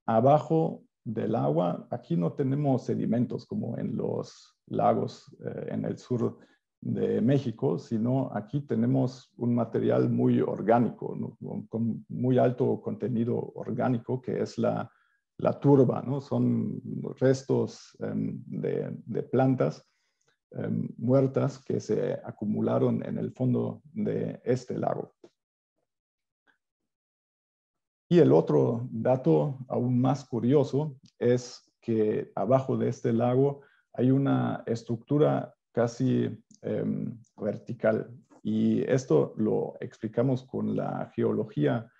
abajo del agua, aquí no tenemos sedimentos como en los lagos en el sur de México, sino aquí tenemos un material muy orgánico, ¿no? Con muy alto contenido orgánico, que es la turba, ¿no? Son restos de plantas muertas que se acumularon en el fondo de este lago. Y el otro dato aún más curioso es que abajo de este lago hay una estructura casi vertical. Y esto lo explicamos con la geología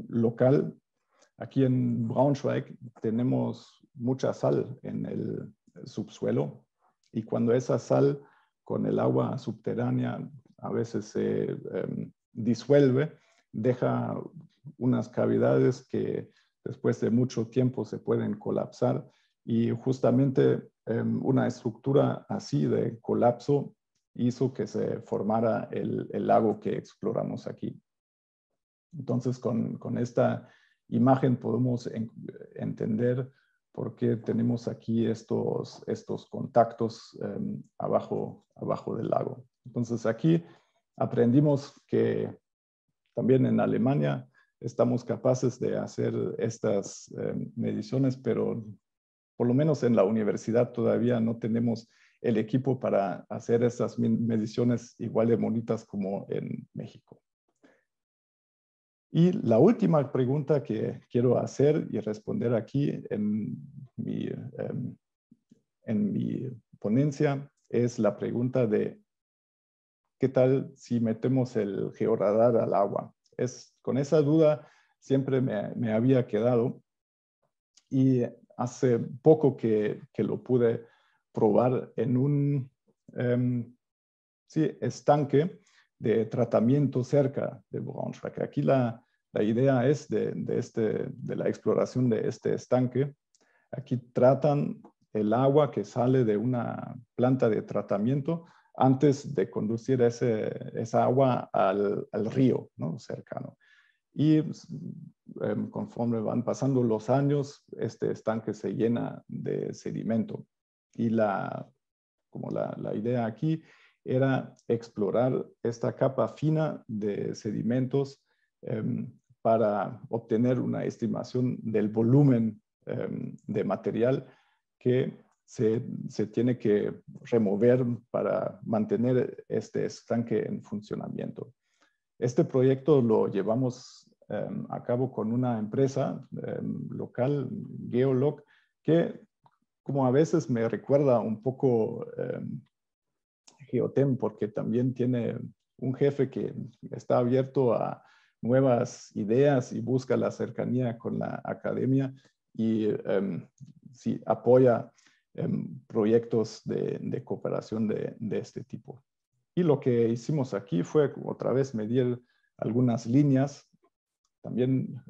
local. Aquí en Braunschweig tenemos mucha sal en el subsuelo, y cuando esa sal con el agua subterránea a veces se disuelve, deja unas cavidades que después de mucho tiempo se pueden colapsar, y justamente una estructura así de colapso hizo que se formara el lago que exploramos aquí. Entonces, con esta imagen podemos entender por qué tenemos aquí estos contactos abajo del lago. Entonces, aquí aprendimos que también en Alemania estamos capaces de hacer estas mediciones, pero por lo menos en la universidad todavía no tenemos el equipo para hacer estas mediciones igual de bonitas como en México. Y la última pregunta que quiero hacer y responder aquí en mi en mi ponencia es la pregunta de ¿qué tal si metemos el georradar al agua? Con esa duda siempre me había quedado y hace poco que lo pude probar en un estanque de tratamiento cerca de Braunschweig. Aquí la idea es de la exploración de este estanque. Aquí tratan el agua que sale de una planta de tratamiento antes de conducir esa agua al río, ¿no?, cercano. Y conforme van pasando los años, este estanque se llena de sedimento. Y la idea aquí era explorar esta capa fina de sedimentos para obtener una estimación del volumen de material que se tiene que remover para mantener este estanque en funcionamiento. Este proyecto lo llevamos a cabo con una empresa local, Geolog, que como a veces me recuerda un poco Geotem, porque también tiene un jefe que está abierto a nuevas ideas y busca la cercanía con la academia y sí, apoya proyectos de cooperación de este tipo. Y lo que hicimos aquí fue otra vez medir algunas líneas. También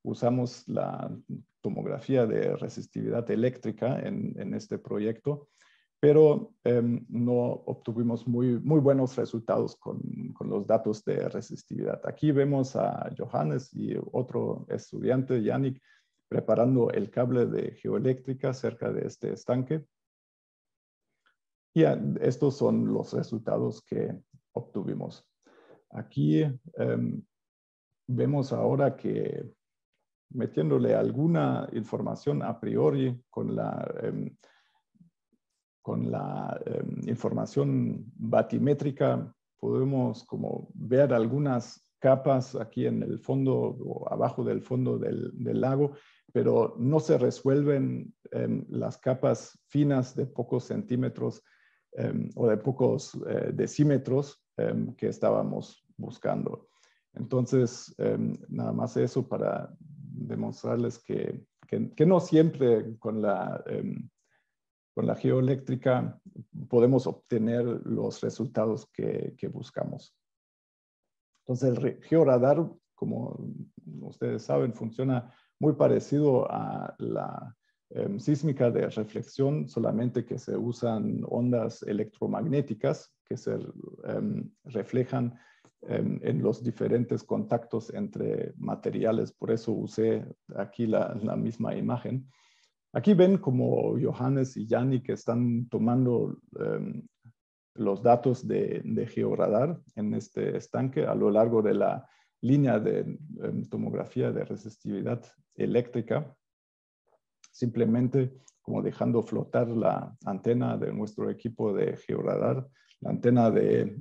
usamos la tomografía de resistividad eléctrica en este proyecto, pero no obtuvimos muy buenos resultados con los datos de resistividad. Aquí vemos a Johannes y otro estudiante, Yannick, preparando el cable de geoeléctrica cerca de este estanque. Y estos son los resultados que obtuvimos. Aquí vemos ahora que metiéndole alguna información a priori con la información batimétrica, podemos como ver algunas capas aquí en el fondo o abajo del fondo del lago, pero no se resuelven las capas finas de pocos centímetros o de pocos decímetros que estábamos buscando. Entonces, nada más eso para demostrarles que no siempre con la geoeléctrica podemos obtener los resultados que buscamos. Entonces, el georadar, como ustedes saben, funciona muy parecido a la sísmica de reflexión, solamente que se usan ondas electromagnéticas que se reflejan en los diferentes contactos entre materiales. Por eso usé aquí la misma imagen. Aquí ven como Johannes y Yannick están tomando los datos de georadar en este estanque a lo largo de la línea de tomografía de resistividad eléctrica, simplemente como dejando flotar la antena de nuestro equipo de georadar, la antena de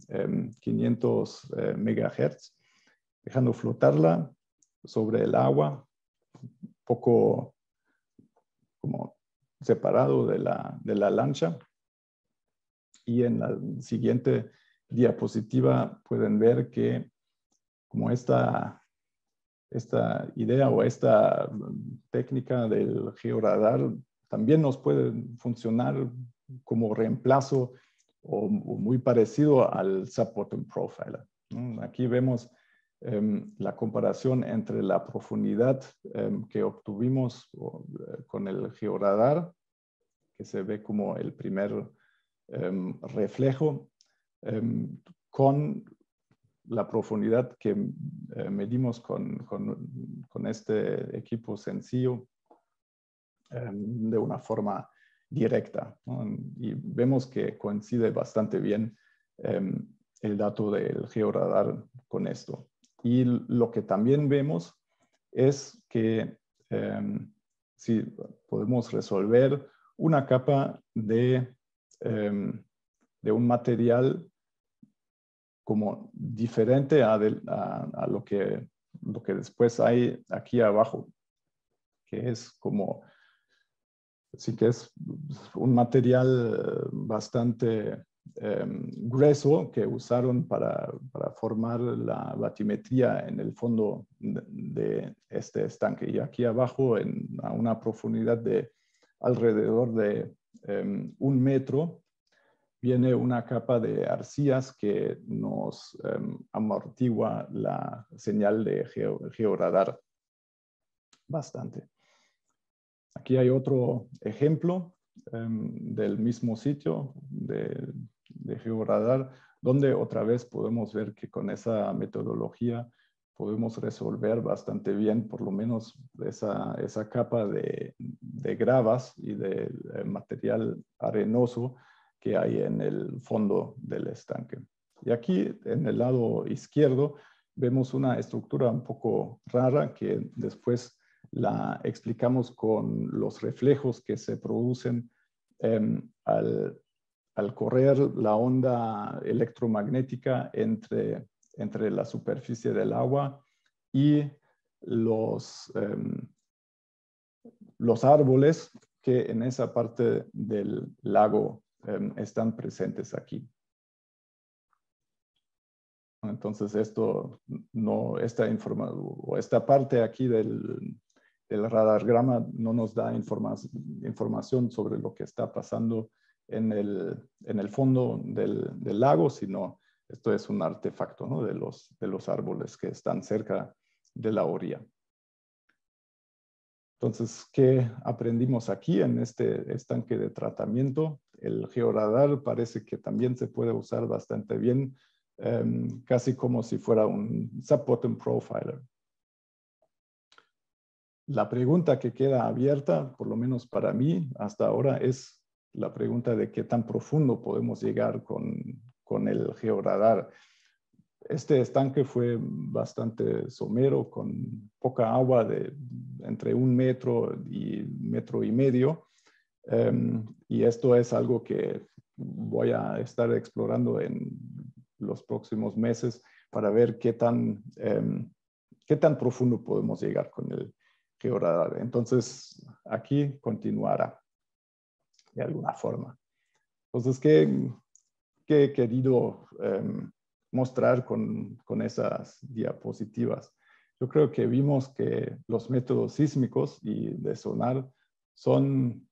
500 megahertz, dejando flotarla sobre el agua, un poco como separado de la lancha. Y en la siguiente diapositiva pueden ver que como esta idea o esta técnica del georadar también nos puede funcionar como reemplazo o muy parecido al Subbottom Profiler. Aquí vemos la comparación entre la profundidad que obtuvimos con el georadar, que se ve como el primer reflejo, con la profundidad que medimos con este equipo sencillo de una forma directa, ¿no? Y vemos que coincide bastante bien el dato del georadar con esto. Y lo que también vemos es que si podemos resolver una capa de un material como diferente a lo que después hay aquí abajo, que es como Así que es un material bastante grueso que usaron para formar la batimetría en el fondo de este estanque. Y aquí abajo, a una profundidad de alrededor de 1 metro, viene una capa de arcillas que nos amortigua la señal de georadar bastante. Aquí hay otro ejemplo del mismo sitio de georadar, donde otra vez podemos ver que con esa metodología podemos resolver bastante bien por lo menos esa capa de gravas y de material arenoso que hay en el fondo del estanque. Y aquí en el lado izquierdo vemos una estructura un poco rara que después la explicamos con los reflejos que se producen al correr la onda electromagnética entre la superficie del agua y los árboles que en esa parte del lago están presentes aquí. Entonces esta parte aquí del radargrama no nos da información sobre lo que está pasando en el fondo del lago, sino esto es un artefacto, ¿no?, de los árboles que están cerca de la orilla. Entonces, ¿qué aprendimos aquí en este estanque de tratamiento? El georadar parece que también se puede usar bastante bien, casi como si fuera un sub-bottom profiler. La pregunta que queda abierta, por lo menos para mí hasta ahora, es la pregunta de qué tan profundo podemos llegar con el georadar. Este estanque fue bastante somero, con poca agua de entre 1 metro y 1,5 metros. Y esto es algo que voy a estar explorando en los próximos meses para ver qué tan profundo podemos llegar con el georadar. Entonces, aquí continuará de alguna forma. Entonces, ¿qué he querido mostrar con esas diapositivas? Yo creo que vimos que los métodos sísmicos y de sonar son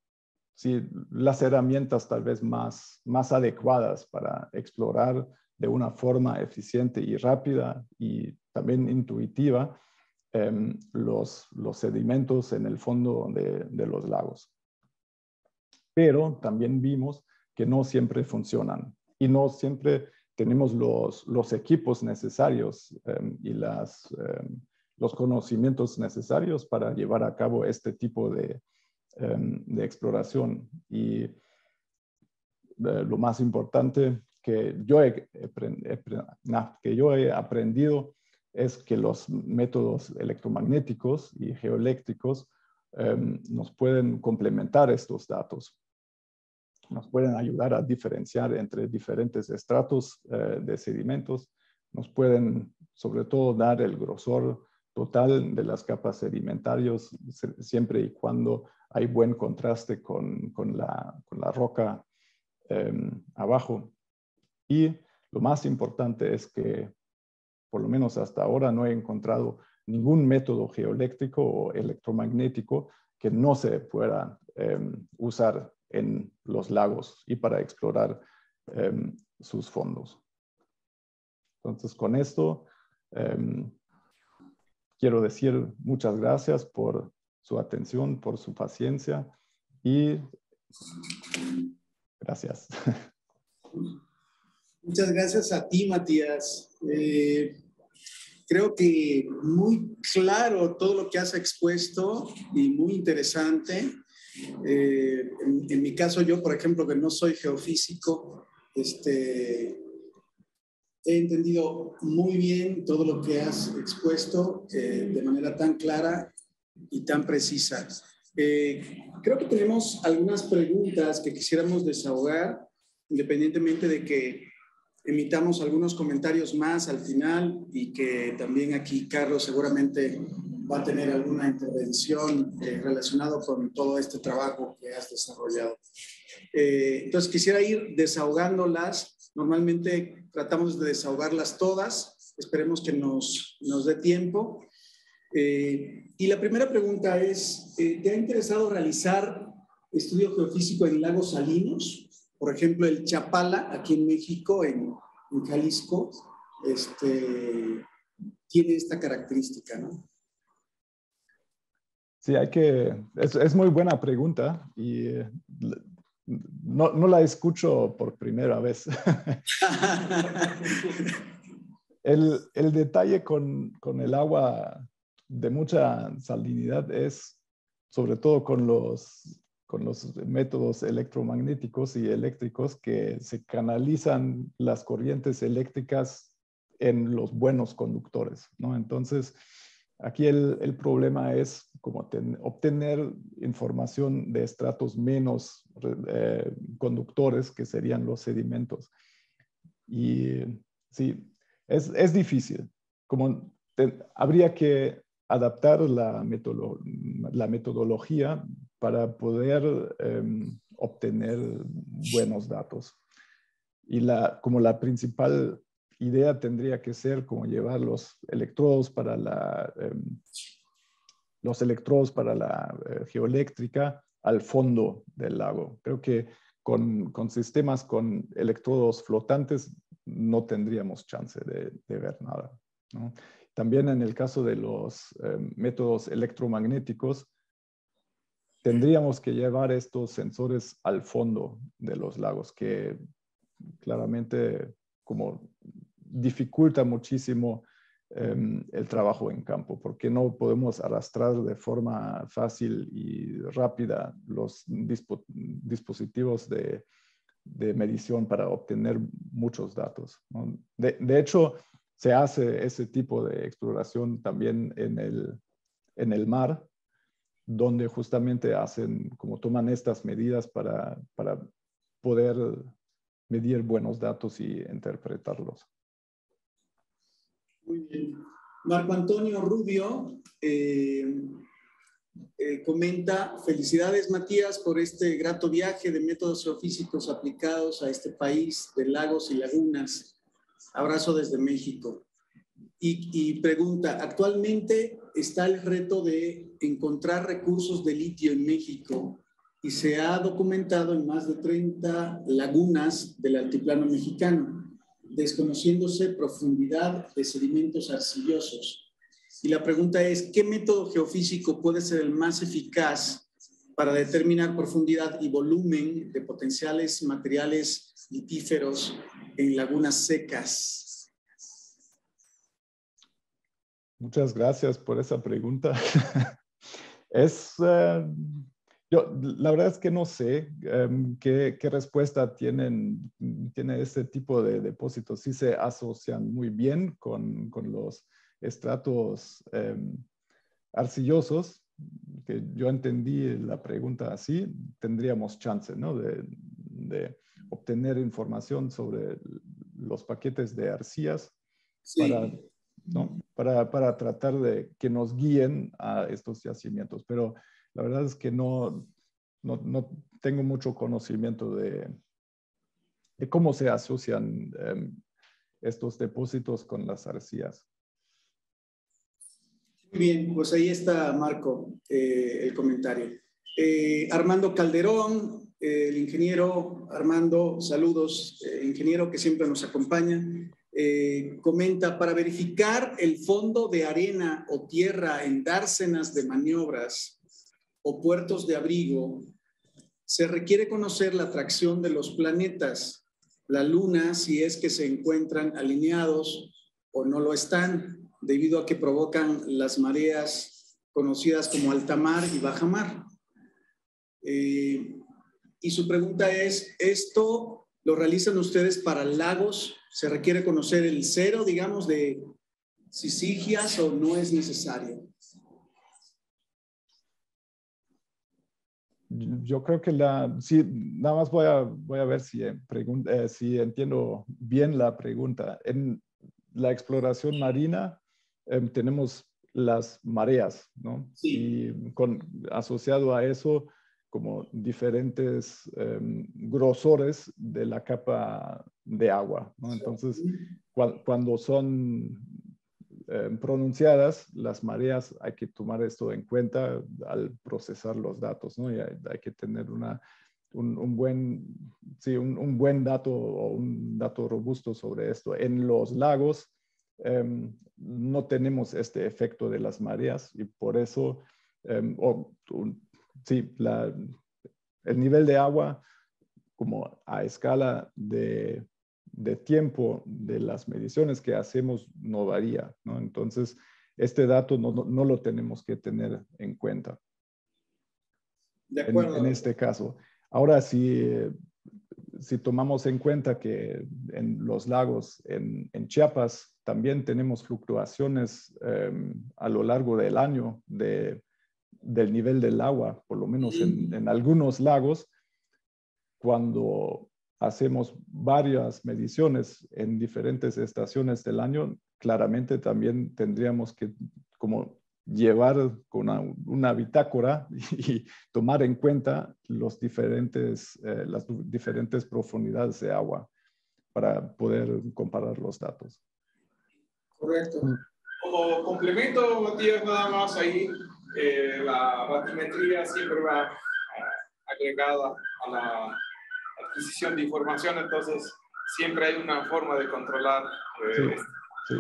las herramientas tal vez más adecuadas para explorar de una forma eficiente y rápida y también intuitiva los sedimentos en el fondo de los lagos. Pero también vimos que no siempre funcionan y no siempre tenemos los equipos necesarios y los conocimientos necesarios para llevar a cabo este tipo de exploración. Y lo más importante que yo he aprendido es que los métodos electromagnéticos y geoeléctricos nos pueden complementar estos datos. Nos pueden ayudar a diferenciar entre diferentes estratos de sedimentos. Nos pueden, sobre todo, dar el grosor total de las capas sedimentarias, siempre y cuando hay buen contraste con la roca abajo. Y lo más importante es que, por lo menos hasta ahora, no he encontrado ningún método geoeléctrico o electromagnético que no se pueda usar en los lagos y para explorar sus fondos. Entonces, con esto, quiero decir muchas gracias por su atención, por su paciencia y gracias. Muchas gracias a ti, Matías. Creo que muy claro todo lo que has expuesto y muy interesante. En mi caso, yo, por ejemplo, que no soy geofísico, he entendido muy bien todo lo que has expuesto de manera tan clara y tan precisa. Creo que tenemos algunas preguntas que quisiéramos desahogar, independientemente de que emitamos algunos comentarios más al final y que también aquí Carlos seguramente va a tener alguna intervención relacionada con todo este trabajo que has desarrollado. Entonces, quisiera ir desahogándolas. Normalmente tratamos de desahogarlas todas. Esperemos que nos dé tiempo. Y la primera pregunta es, ¿te ha interesado realizar estudio geofísico en lagos salinos? Por ejemplo, el Chapala, aquí en México, en Jalisco, tiene esta característica, ¿no? Sí, es muy buena pregunta y no la escucho por primera vez. El detalle con el agua de mucha salinidad es sobre todo con los métodos electromagnéticos y eléctricos que se canalizan las corrientes eléctricas en los buenos conductores, ¿no? Entonces, aquí el problema es como obtener información de estratos menos conductores, que serían los sedimentos. Y sí, es difícil. Habría que adaptar la metodología para poder obtener buenos datos. Y como la principal idea tendría que ser como llevar los electrodos para la geoeléctrica al fondo del lago. Creo que con sistemas con electrodos flotantes no tendríamos chance de ver nada, ¿no? También en el caso de los métodos electromagnéticos, tendríamos que llevar estos sensores al fondo de los lagos, que claramente como dificulta muchísimo el trabajo en campo, porque no podemos arrastrar de forma fácil y rápida los dispositivos de medición para obtener muchos datos, ¿no? De hecho, se hace ese tipo de exploración también en el mar, donde justamente toman estas medidas para poder medir buenos datos y interpretarlos. Muy bien. Marco Antonio Rubio comenta: felicidades, Matías, por este grato viaje de métodos geofísicos aplicados a este país de lagos y lagunas. Abrazo desde México. Y pregunta: actualmente está el reto de encontrar recursos de litio en México y se ha documentado en más de 30 lagunas del altiplano mexicano, desconociéndose profundidad de sedimentos arcillosos. Y la pregunta es: ¿qué método geofísico puede ser el más eficaz para determinar profundidad y volumen de potenciales materiales litíferos en lagunas secas? Muchas gracias por esa pregunta. La verdad es que no sé qué respuesta tiene este tipo de depósitos. Sí se asocian muy bien con los estratos arcillosos, que yo entendí la pregunta así, tendríamos chance, ¿no?, de obtener información sobre los paquetes de arcillas, Sí. para tratar de que nos guíen a estos yacimientos. Pero la verdad es que no tengo mucho conocimiento de cómo se asocian estos depósitos con las arcillas. Muy bien, pues ahí está, Marco, el comentario. Armando Calderón, el ingeniero Armando, saludos, ingeniero que siempre nos acompaña, comenta: para verificar el fondo de arena o tierra en dársenas de maniobras o puertos de abrigo, se requiere conocer la atracción de los planetas, la luna, si es que se encuentran alineados o no lo están, debido a que provocan las mareas conocidas como alta mar y baja mar. Y su pregunta es: ¿esto lo realizan ustedes para lagos? ¿Se requiere conocer el cero, digamos, de sisigias o no es necesario? Yo creo que sí, nada más voy a ver si entiendo bien la pregunta. En la exploración marina tenemos las mareas, ¿no? Sí. Y asociado a eso, como diferentes grosores de la capa de agua, ¿no? Entonces, cuando son pronunciadas, las mareas, hay que tomar esto en cuenta al procesar los datos, ¿no? Y hay que tener un buen dato o un dato robusto sobre esto. En los lagos no tenemos este efecto de las mareas y por eso, sí, el nivel de agua como a escala de tiempo de las mediciones que hacemos no varía, ¿no? Entonces, este dato no lo tenemos que tener en cuenta. De acuerdo. En este caso. Ahora, si tomamos en cuenta que en los lagos en Chiapas también tenemos fluctuaciones a lo largo del año del nivel del agua, por lo menos en algunos lagos, cuando hacemos varias mediciones en diferentes estaciones del año, claramente también tendríamos que como llevar con una bitácora y tomar en cuenta las diferentes profundidades de agua para poder comparar los datos. Correcto. Como complemento, Matías, nada más ahí, la batimetría siempre va agregada a la adquisición de información, entonces siempre hay una forma de controlar sí.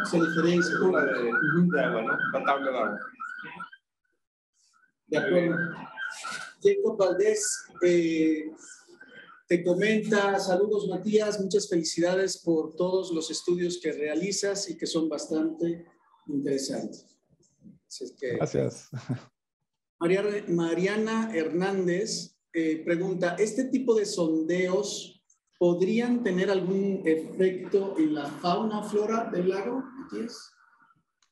esa diferencia de agua, ¿no? La tabla de agua. De acuerdo. Jacob Valdés te comenta, saludos Matías, muchas felicidades por todos los estudios que realizas y que son bastante interesantes. Así es que, gracias. Mariana Hernández pregunta, ¿este tipo de sondeos podrían tener algún efecto en la fauna o flora del lago, Matías?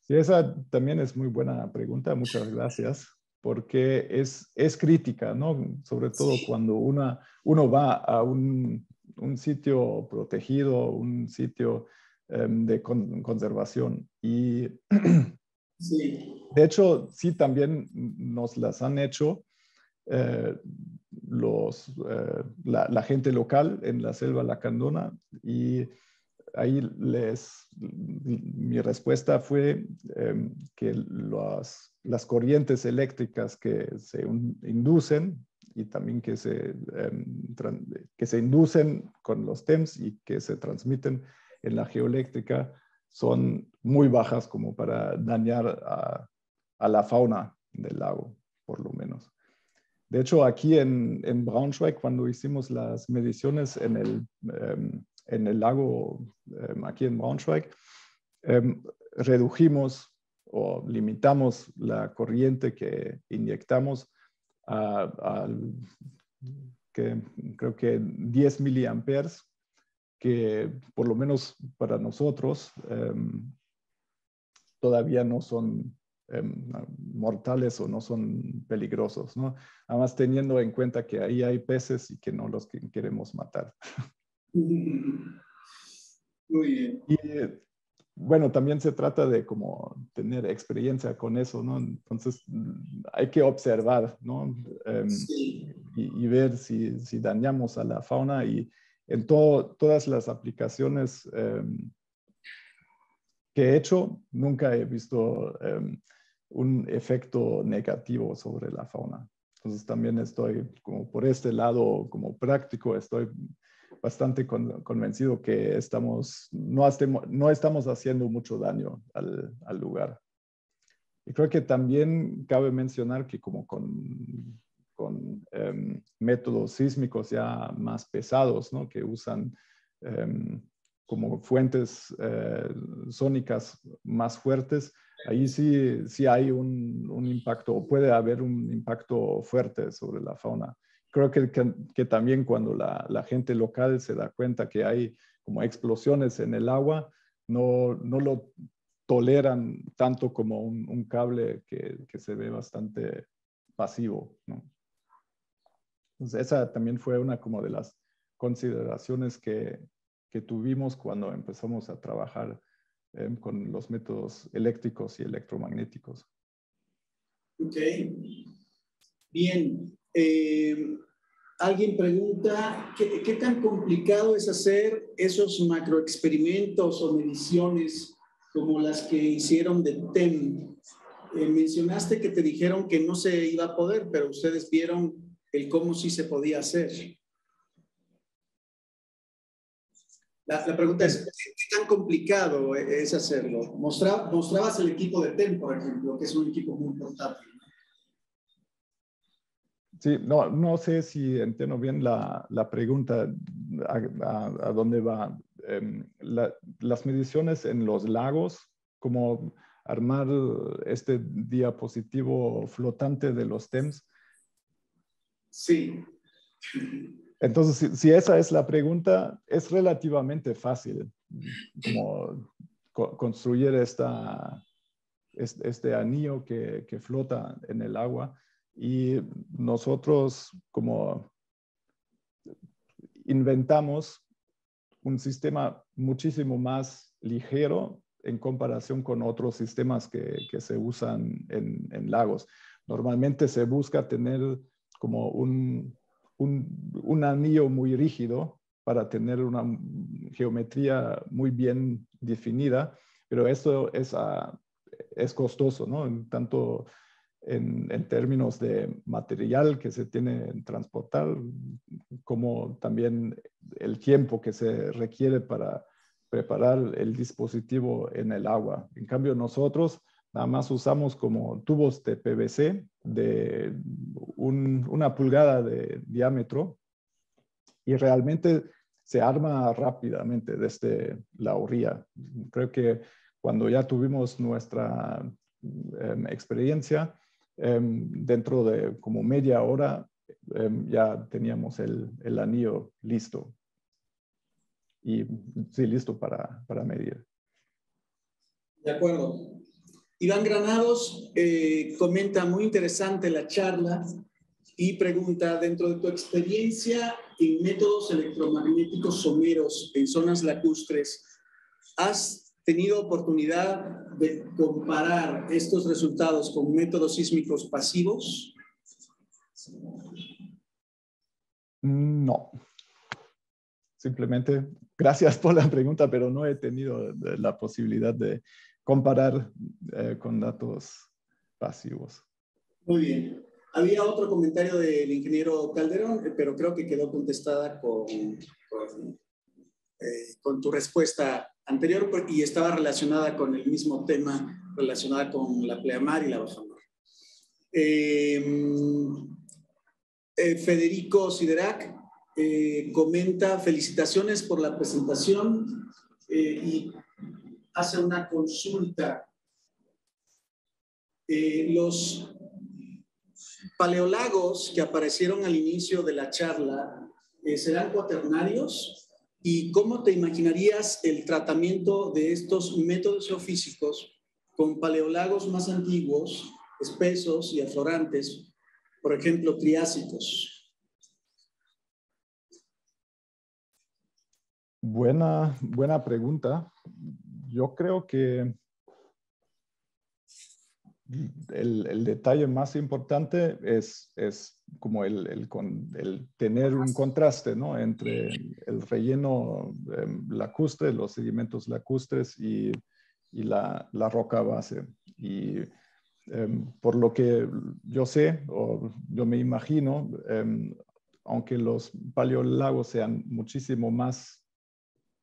Sí, esa también es muy buena pregunta, muchas gracias, porque es crítica, ¿no? Sobre todo cuando uno va a un sitio protegido, un sitio de conservación. Y sí. De hecho, sí, también nos las han hecho la gente local en la selva lacandona y ahí mi respuesta fue que las corrientes eléctricas que se inducen y también que se inducen con los TEMS y que se transmiten en la geoeléctrica son muy bajas como para dañar a la fauna del lago, por lo menos. De hecho, aquí en Braunschweig, cuando hicimos las mediciones en el lago, aquí en Braunschweig, redujimos o limitamos la corriente que inyectamos creo que 10 miliamperes, que por lo menos para nosotros todavía no son mortales o no son peligrosos, ¿no? Además teniendo en cuenta que ahí hay peces y que no los queremos matar. Muy bien. Y bueno, también se trata de como tener experiencia con eso, ¿no? Entonces hay que observar, ¿no? Sí. Y ver si dañamos a la fauna y en todas las aplicaciones que he hecho, nunca he visto un efecto negativo sobre la fauna. Entonces también estoy como por este lado, como práctico, estoy bastante convencido que no estamos haciendo mucho daño al lugar. Y creo que también cabe mencionar que como con métodos sísmicos ya más pesados, ¿no? Que usan como fuentes sónicas más fuertes, ahí sí hay un impacto, puede haber un impacto fuerte sobre la fauna. Creo que también cuando la gente local se da cuenta que hay como explosiones en el agua, no lo toleran tanto como un cable que se ve bastante pasivo, ¿no? Entonces, esa también fue una como de las consideraciones que tuvimos cuando empezamos a trabajar con los métodos eléctricos y electromagnéticos. Ok. Bien. Alguien pregunta, ¿qué tan complicado es hacer esos macroexperimentos o mediciones como las que hicieron de TEM? Mencionaste que te dijeron que no se iba a poder, pero ustedes vieron el cómo sí se podía hacer. La pregunta es, ¿qué tan complicado es hacerlo? Mostrabas el equipo de TEM, por ejemplo, que es un equipo muy portátil. Sí, no sé si entiendo bien la pregunta a dónde va. Las mediciones en los lagos, como armar este diapositivo flotante de los TEMS. Sí. Entonces, si esa es la pregunta, es relativamente fácil como construir este anillo que flota en el agua. Y nosotros como inventamos un sistema muchísimo más ligero en comparación con otros sistemas que se usan en lagos. Normalmente se busca tener como un anillo muy rígido para tener una geometría muy bien definida, pero esto es costoso, ¿no? Tanto en términos de material que se tiene en transportar, como también el tiempo que se requiere para preparar el dispositivo en el agua. En cambio, nosotros nada más usamos como tubos de PVC de una pulgada de diámetro y realmente se arma rápidamente desde la orilla. Creo que cuando ya tuvimos nuestra experiencia, dentro de como media hora ya teníamos el anillo listo. Y sí, listo para medir. De acuerdo. Iván Granados comenta, muy interesante la charla, y pregunta, dentro de tu experiencia en métodos electromagnéticos someros en zonas lacustres, ¿has tenido oportunidad de comparar estos resultados con métodos sísmicos pasivos? No. Simplemente, gracias por la pregunta, pero no he tenido la posibilidad de comparar con datos pasivos. Muy bien. Había otro comentario del ingeniero Calderón, pero creo que quedó contestada con tu respuesta anterior y estaba relacionada con el mismo tema, relacionada con la pleamar y la bajamar. Federico Siderac comenta, felicitaciones por la presentación y hace una consulta. Los paleolagos que aparecieron al inicio de la charla, ¿serán cuaternarios? ¿Y cómo te imaginarías el tratamiento de estos métodos geofísicos con paleolagos más antiguos, espesos y aflorantes, por ejemplo, triásicos? Buena pregunta. Yo creo que el detalle más importante es como el tener un contraste, ¿no? Entre el relleno lacustre, los sedimentos lacustres y la roca base. Y por lo que yo sé, o yo me imagino, aunque los paleolagos sean muchísimo más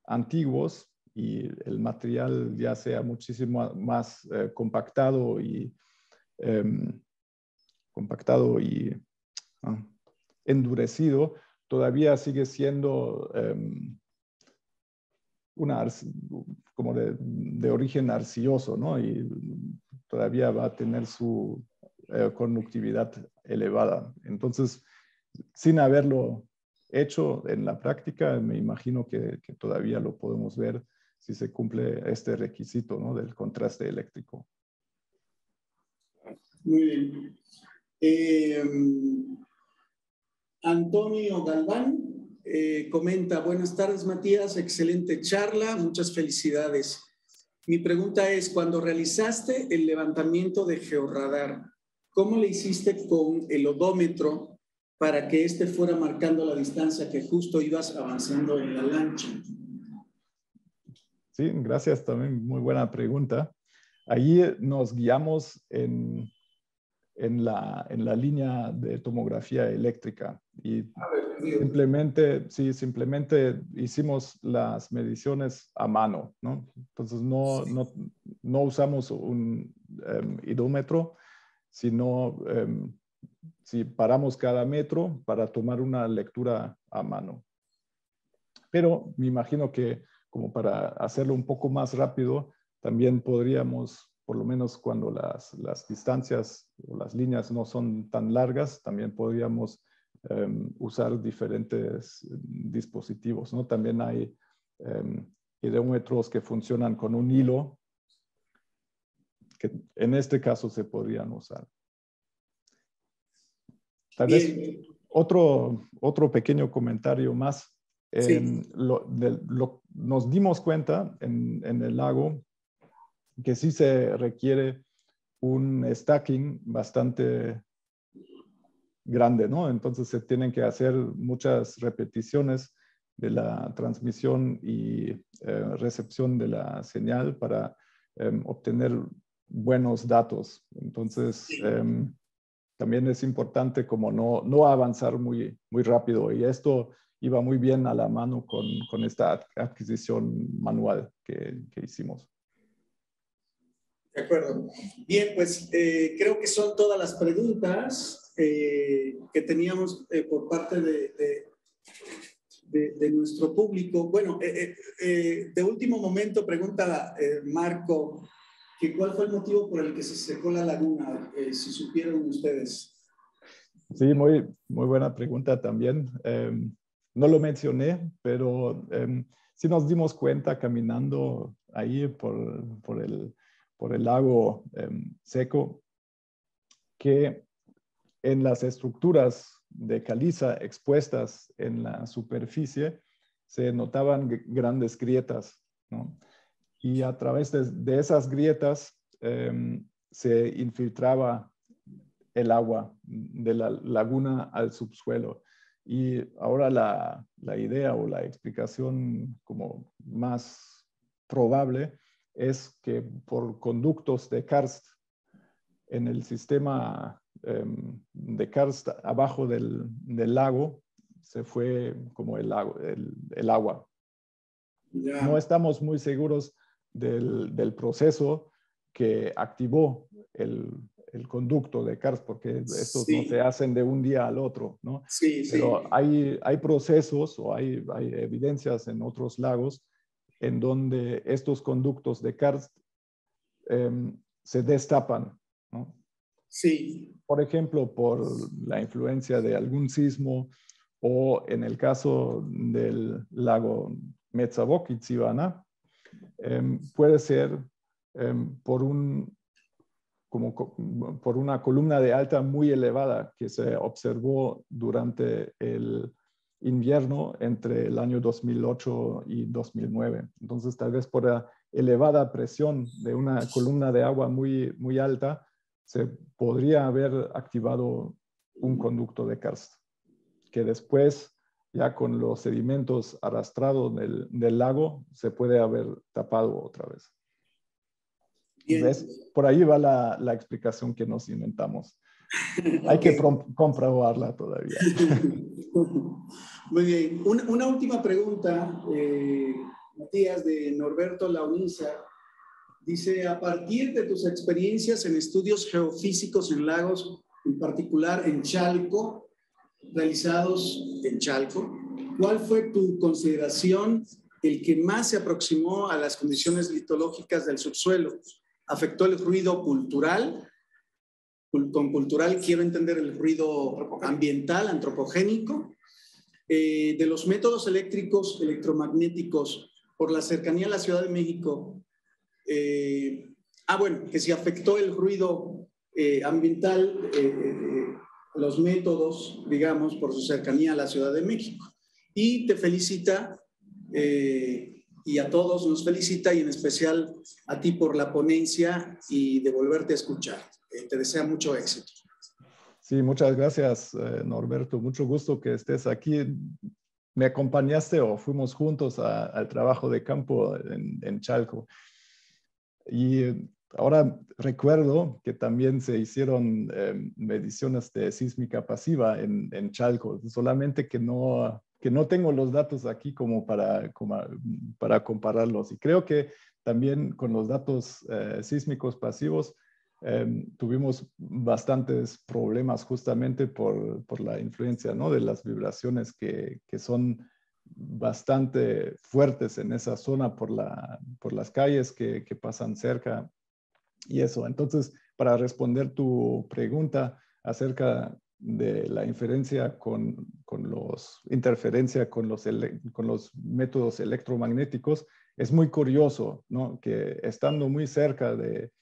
antiguos y el material ya sea muchísimo más compactado y endurecido, todavía sigue siendo como de origen arcilloso, ¿no? Y todavía va a tener su conductividad elevada. Entonces, sin haberlo hecho en la práctica, me imagino que todavía lo podemos ver si se cumple este requisito, ¿no? Del contraste eléctrico. Muy bien. Antonio Galván comenta, buenas tardes Matías, excelente charla, muchas felicidades. Mi pregunta es, cuando realizaste el levantamiento de georradar, ¿cómo le hiciste con el odómetro para que éste fuera marcando la distancia que justo ibas avanzando en la lancha? Sí, gracias también, muy buena pregunta. Ahí nos guiamos en la línea de tomografía eléctrica y simplemente hicimos las mediciones a mano, ¿no? Entonces no usamos un hidrómetro, sino si paramos cada metro para tomar una lectura a mano. Pero me imagino que como para hacerlo un poco más rápido, también podríamos, por lo menos cuando las distancias o las líneas no son tan largas, también podríamos usar diferentes dispositivos, ¿no? También hay hidrómetros que funcionan con un hilo, que en este caso se podrían usar. Tal vez otro pequeño comentario más. Sí. Nos dimos cuenta en el lago que sí se requiere un stacking bastante grande, ¿no? Entonces se tienen que hacer muchas repeticiones de la transmisión y recepción de la señal para obtener buenos datos. Entonces, también es importante como no avanzar muy rápido, y esto iba muy bien a la mano con esta adquisición manual que hicimos. De acuerdo. Bien, pues creo que son todas las preguntas que teníamos por parte de nuestro público. Bueno, de último momento pregunta Marco, que ¿cuál fue el motivo por el que se secó la laguna? Si supieron ustedes. Sí, muy buena pregunta también. No lo mencioné, pero sí nos dimos cuenta caminando ahí por el lago seco, que en las estructuras de caliza expuestas en la superficie se notaban grandes grietas, ¿no? Y a través de esas grietas se infiltraba el agua de la laguna al subsuelo. Y ahora la idea o la explicación como más probable es que por conductos de karst en el sistema de karst abajo del lago se fue como el agua. Ya. No estamos muy seguros del proceso que activó el conducto de karst, porque estos no se hacen de un día al otro, ¿no? Sí, pero hay procesos o hay evidencias en otros lagos en donde estos conductos de karst se destapan, ¿no? Sí. Por ejemplo, por la influencia de algún sismo, o en el caso del lago Metzaboc-Itzibana, puede ser por una columna de alta muy elevada que se observó durante el invierno entre el año 2008 y 2009. Entonces, tal vez por la elevada presión de una columna de agua muy alta, se podría haber activado un conducto de karst, que después, ya con los sedimentos arrastrados del lago, se puede haber tapado otra vez. ¿Ves? Por ahí va la explicación que nos inventamos. Hay que comprobarla todavía. Muy bien. Una última pregunta, Matías, de Norberto Launiza. Dice, a partir de tus experiencias en estudios geofísicos en lagos, en particular en Chalco, realizados en Chalco, ¿cuál fue tu consideración el que más se aproximó a las condiciones litológicas del subsuelo? ¿Afectó el ruido cultural? Con cultural quiero entender el ruido ambiental, antropogénico, de los métodos eléctricos, electromagnéticos, por la cercanía a la Ciudad de México. Bueno, que si afectó el ruido ambiental, los métodos, digamos, por su cercanía a la Ciudad de México. Y te felicita y a todos nos felicita, y en especial a ti por la ponencia y de volverte a escuchar. Te desea mucho éxito. Sí, muchas gracias, Norberto. Mucho gusto que estés aquí. Me acompañaste o fuimos juntos al trabajo de campo en Chalco. Y ahora recuerdo que también se hicieron mediciones de sísmica pasiva en Chalco, solamente que no tengo los datos aquí como para compararlos. Y creo que también con los datos sísmicos pasivos tuvimos bastantes problemas justamente por la influencia, ¿no?, de las vibraciones que son bastante fuertes en esa zona por las calles que pasan cerca y eso. Entonces, para responder tu pregunta acerca de la interferencia con los métodos electromagnéticos, es muy curioso, ¿no?, que estando muy cerca de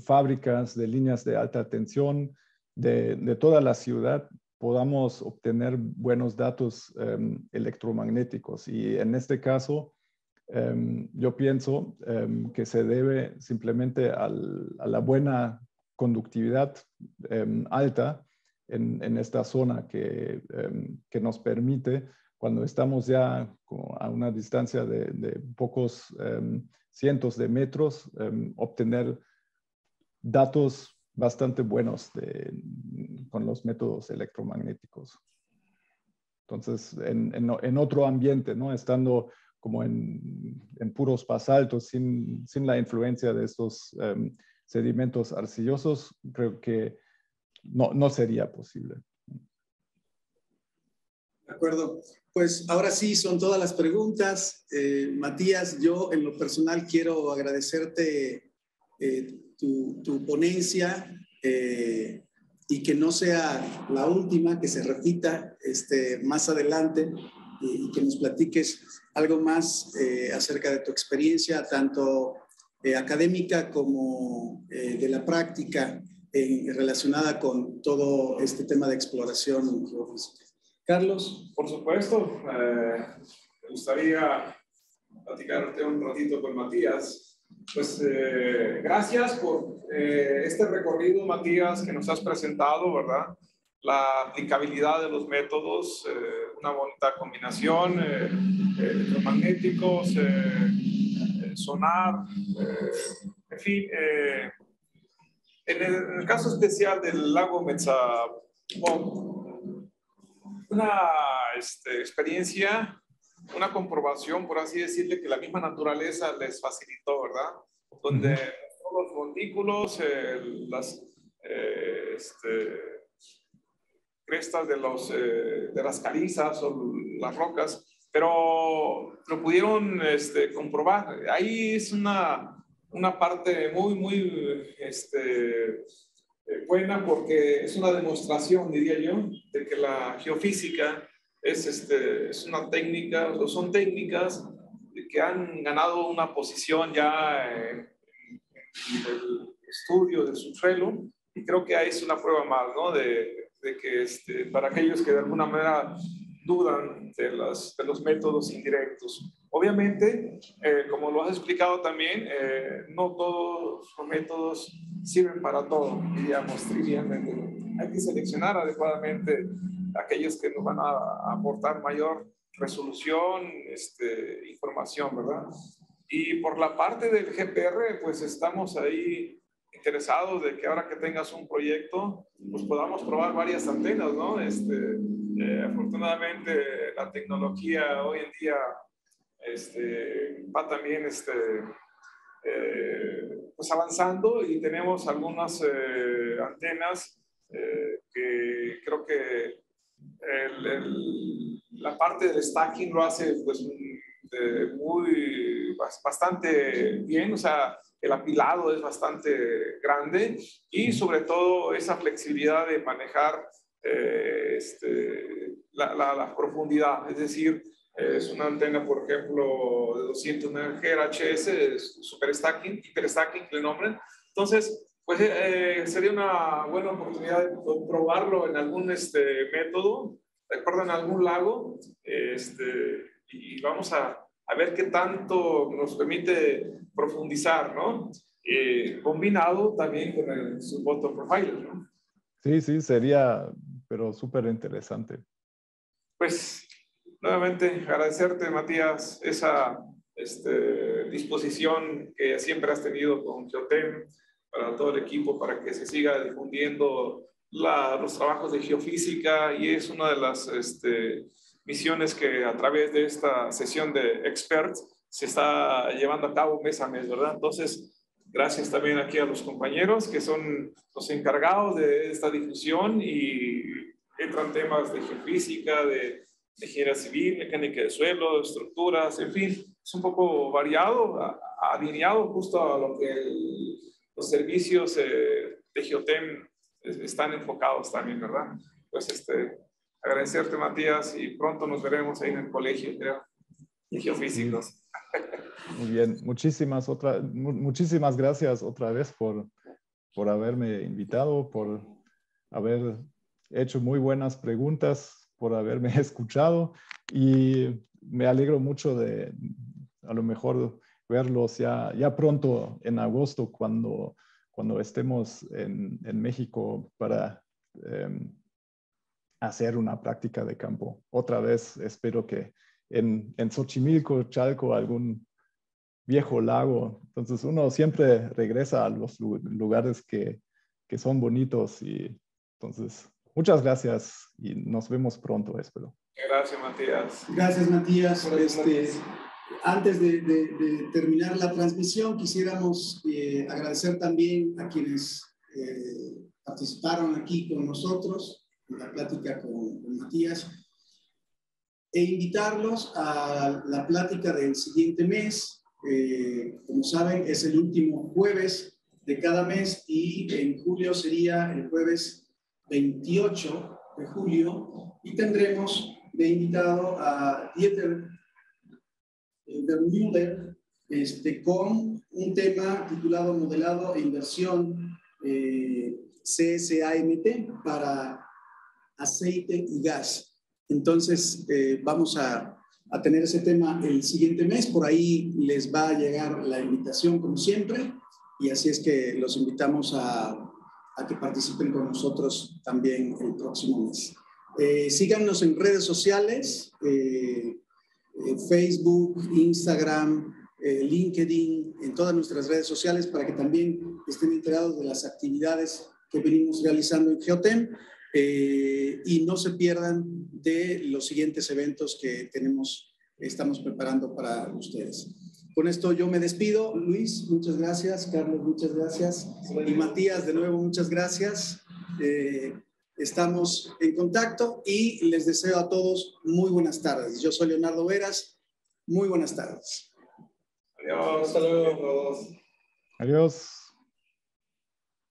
fábricas, de líneas de alta tensión, de toda la ciudad, podamos obtener buenos datos electromagnéticos. Y en este caso, yo pienso que se debe simplemente a la buena conductividad alta en esta zona que nos permite, cuando estamos ya a una distancia de pocos cientos de metros, obtener datos bastante buenos con los métodos electromagnéticos. Entonces, en otro ambiente, ¿no?, estando como en puros basaltos, sin la influencia de estos sedimentos arcillosos, creo que no sería posible. De acuerdo. Pues ahora sí son todas las preguntas. Matías, yo en lo personal quiero agradecerte tu ponencia y que no sea la última, que se repita más adelante y que nos platiques algo más acerca de tu experiencia, tanto académica como de la práctica relacionada con todo este tema de exploración geofísica. Carlos. Por supuesto, me gustaría platicarte un ratito con Matías. Pues gracias por este recorrido, Matías, que nos has presentado, ¿verdad? La aplicabilidad de los métodos, una bonita combinación, electromagnéticos, sonar, en fin. En el caso especial del lago Metzabón, una experiencia, una comprobación, por así decirle, que la misma naturaleza les facilitó, ¿verdad? Donde todos los montículos, las crestas de las calizas o las rocas, pero lo pudieron comprobar. Ahí es una parte muy buena, porque es una demostración, diría yo, de que la geofísica es una técnica, o son técnicas que han ganado una posición ya en el estudio del subsuelo, y creo que ahí es una prueba más, ¿no?, de que para aquellos que de alguna manera dudan de los métodos indirectos. Obviamente, como lo has explicado también, no todos los métodos sirven para todo, diríamos trivialmente. Hay que seleccionar adecuadamente aquellos que nos van a aportar mayor resolución, información, ¿verdad? Y por la parte del GPR, pues estamos ahí interesados de que ahora que tengas un proyecto, pues podamos probar varias antenas, ¿no? Afortunadamente la tecnología hoy en día va también pues avanzando, y tenemos algunas antenas que creo que la parte del stacking lo hace pues bastante bien, o sea, el apilado es bastante grande, y sobre todo esa flexibilidad de manejar la profundidad, es decir, es una antena, por ejemplo, de 209 GHz, super stacking, hiper stacking, le nombran. Entonces, pues sería una buena oportunidad de probarlo en algún método, recuerdo, en algún lago, y vamos a a ver qué tanto nos permite profundizar, ¿no? Combinado también con el Subauto Profiler, ¿no? Sí, sí, sería, pero súper interesante. Pues, nuevamente, agradecerte, Matías, esa disposición que siempre has tenido con Geotem, para todo el equipo, para que se siga difundiendo los trabajos de geofísica, y es una de las misiones que a través de esta sesión de experts se está llevando a cabo mes a mes, ¿verdad? Entonces, gracias también aquí a los compañeros que son los encargados de esta difusión y entran temas de geofísica, de ingeniería civil, mecánica de suelo, estructuras, en fin, es un poco variado, alineado justo a lo que los servicios de Geotem están enfocados también, ¿verdad? Pues agradecerte, Matías, y pronto nos veremos ahí en el colegio, creo, de geofísicos. Sí. Muy bien, muchísimas gracias otra vez por haberme invitado, por haber hecho muy buenas preguntas, por haberme escuchado, y me alegro mucho de a lo mejor verlos ya pronto en agosto cuando estemos en México para hacer una práctica de campo. Otra vez espero que en Xochimilco, Chalco, algún viejo lago. Entonces uno siempre regresa a los lugares que son bonitos, y entonces muchas gracias y nos vemos pronto, espero. Gracias, Matías. Gracias, Matías. Antes de terminar la transmisión, quisiéramos agradecer también a quienes participaron aquí con nosotros en la plática con Matías, e invitarlos a la plática del siguiente mes. Como saben, es el último jueves de cada mes, y en julio sería el jueves 28 de julio, y tendremos de invitado a Dieter Müller con un tema titulado Modelado e Inversión CSAMT para aceite y gas. Entonces, vamos a tener ese tema el siguiente mes. Por ahí les va a llegar la invitación, como siempre, y así es que los invitamos a que participen con nosotros también el próximo mes. Síganos en redes sociales, Facebook, Instagram, LinkedIn, en todas nuestras redes sociales, para que también estén enterados de las actividades que venimos realizando en Geotem, y no se pierdan de los siguientes eventos que estamos preparando para ustedes. Con esto yo me despido. Luis, muchas gracias. Carlos, muchas gracias. Y Matías, de nuevo, muchas gracias. Estamos en contacto y les deseo a todos muy buenas tardes. Yo soy Leonardo Veras. Muy buenas tardes. Adiós. Hasta luego. Adiós.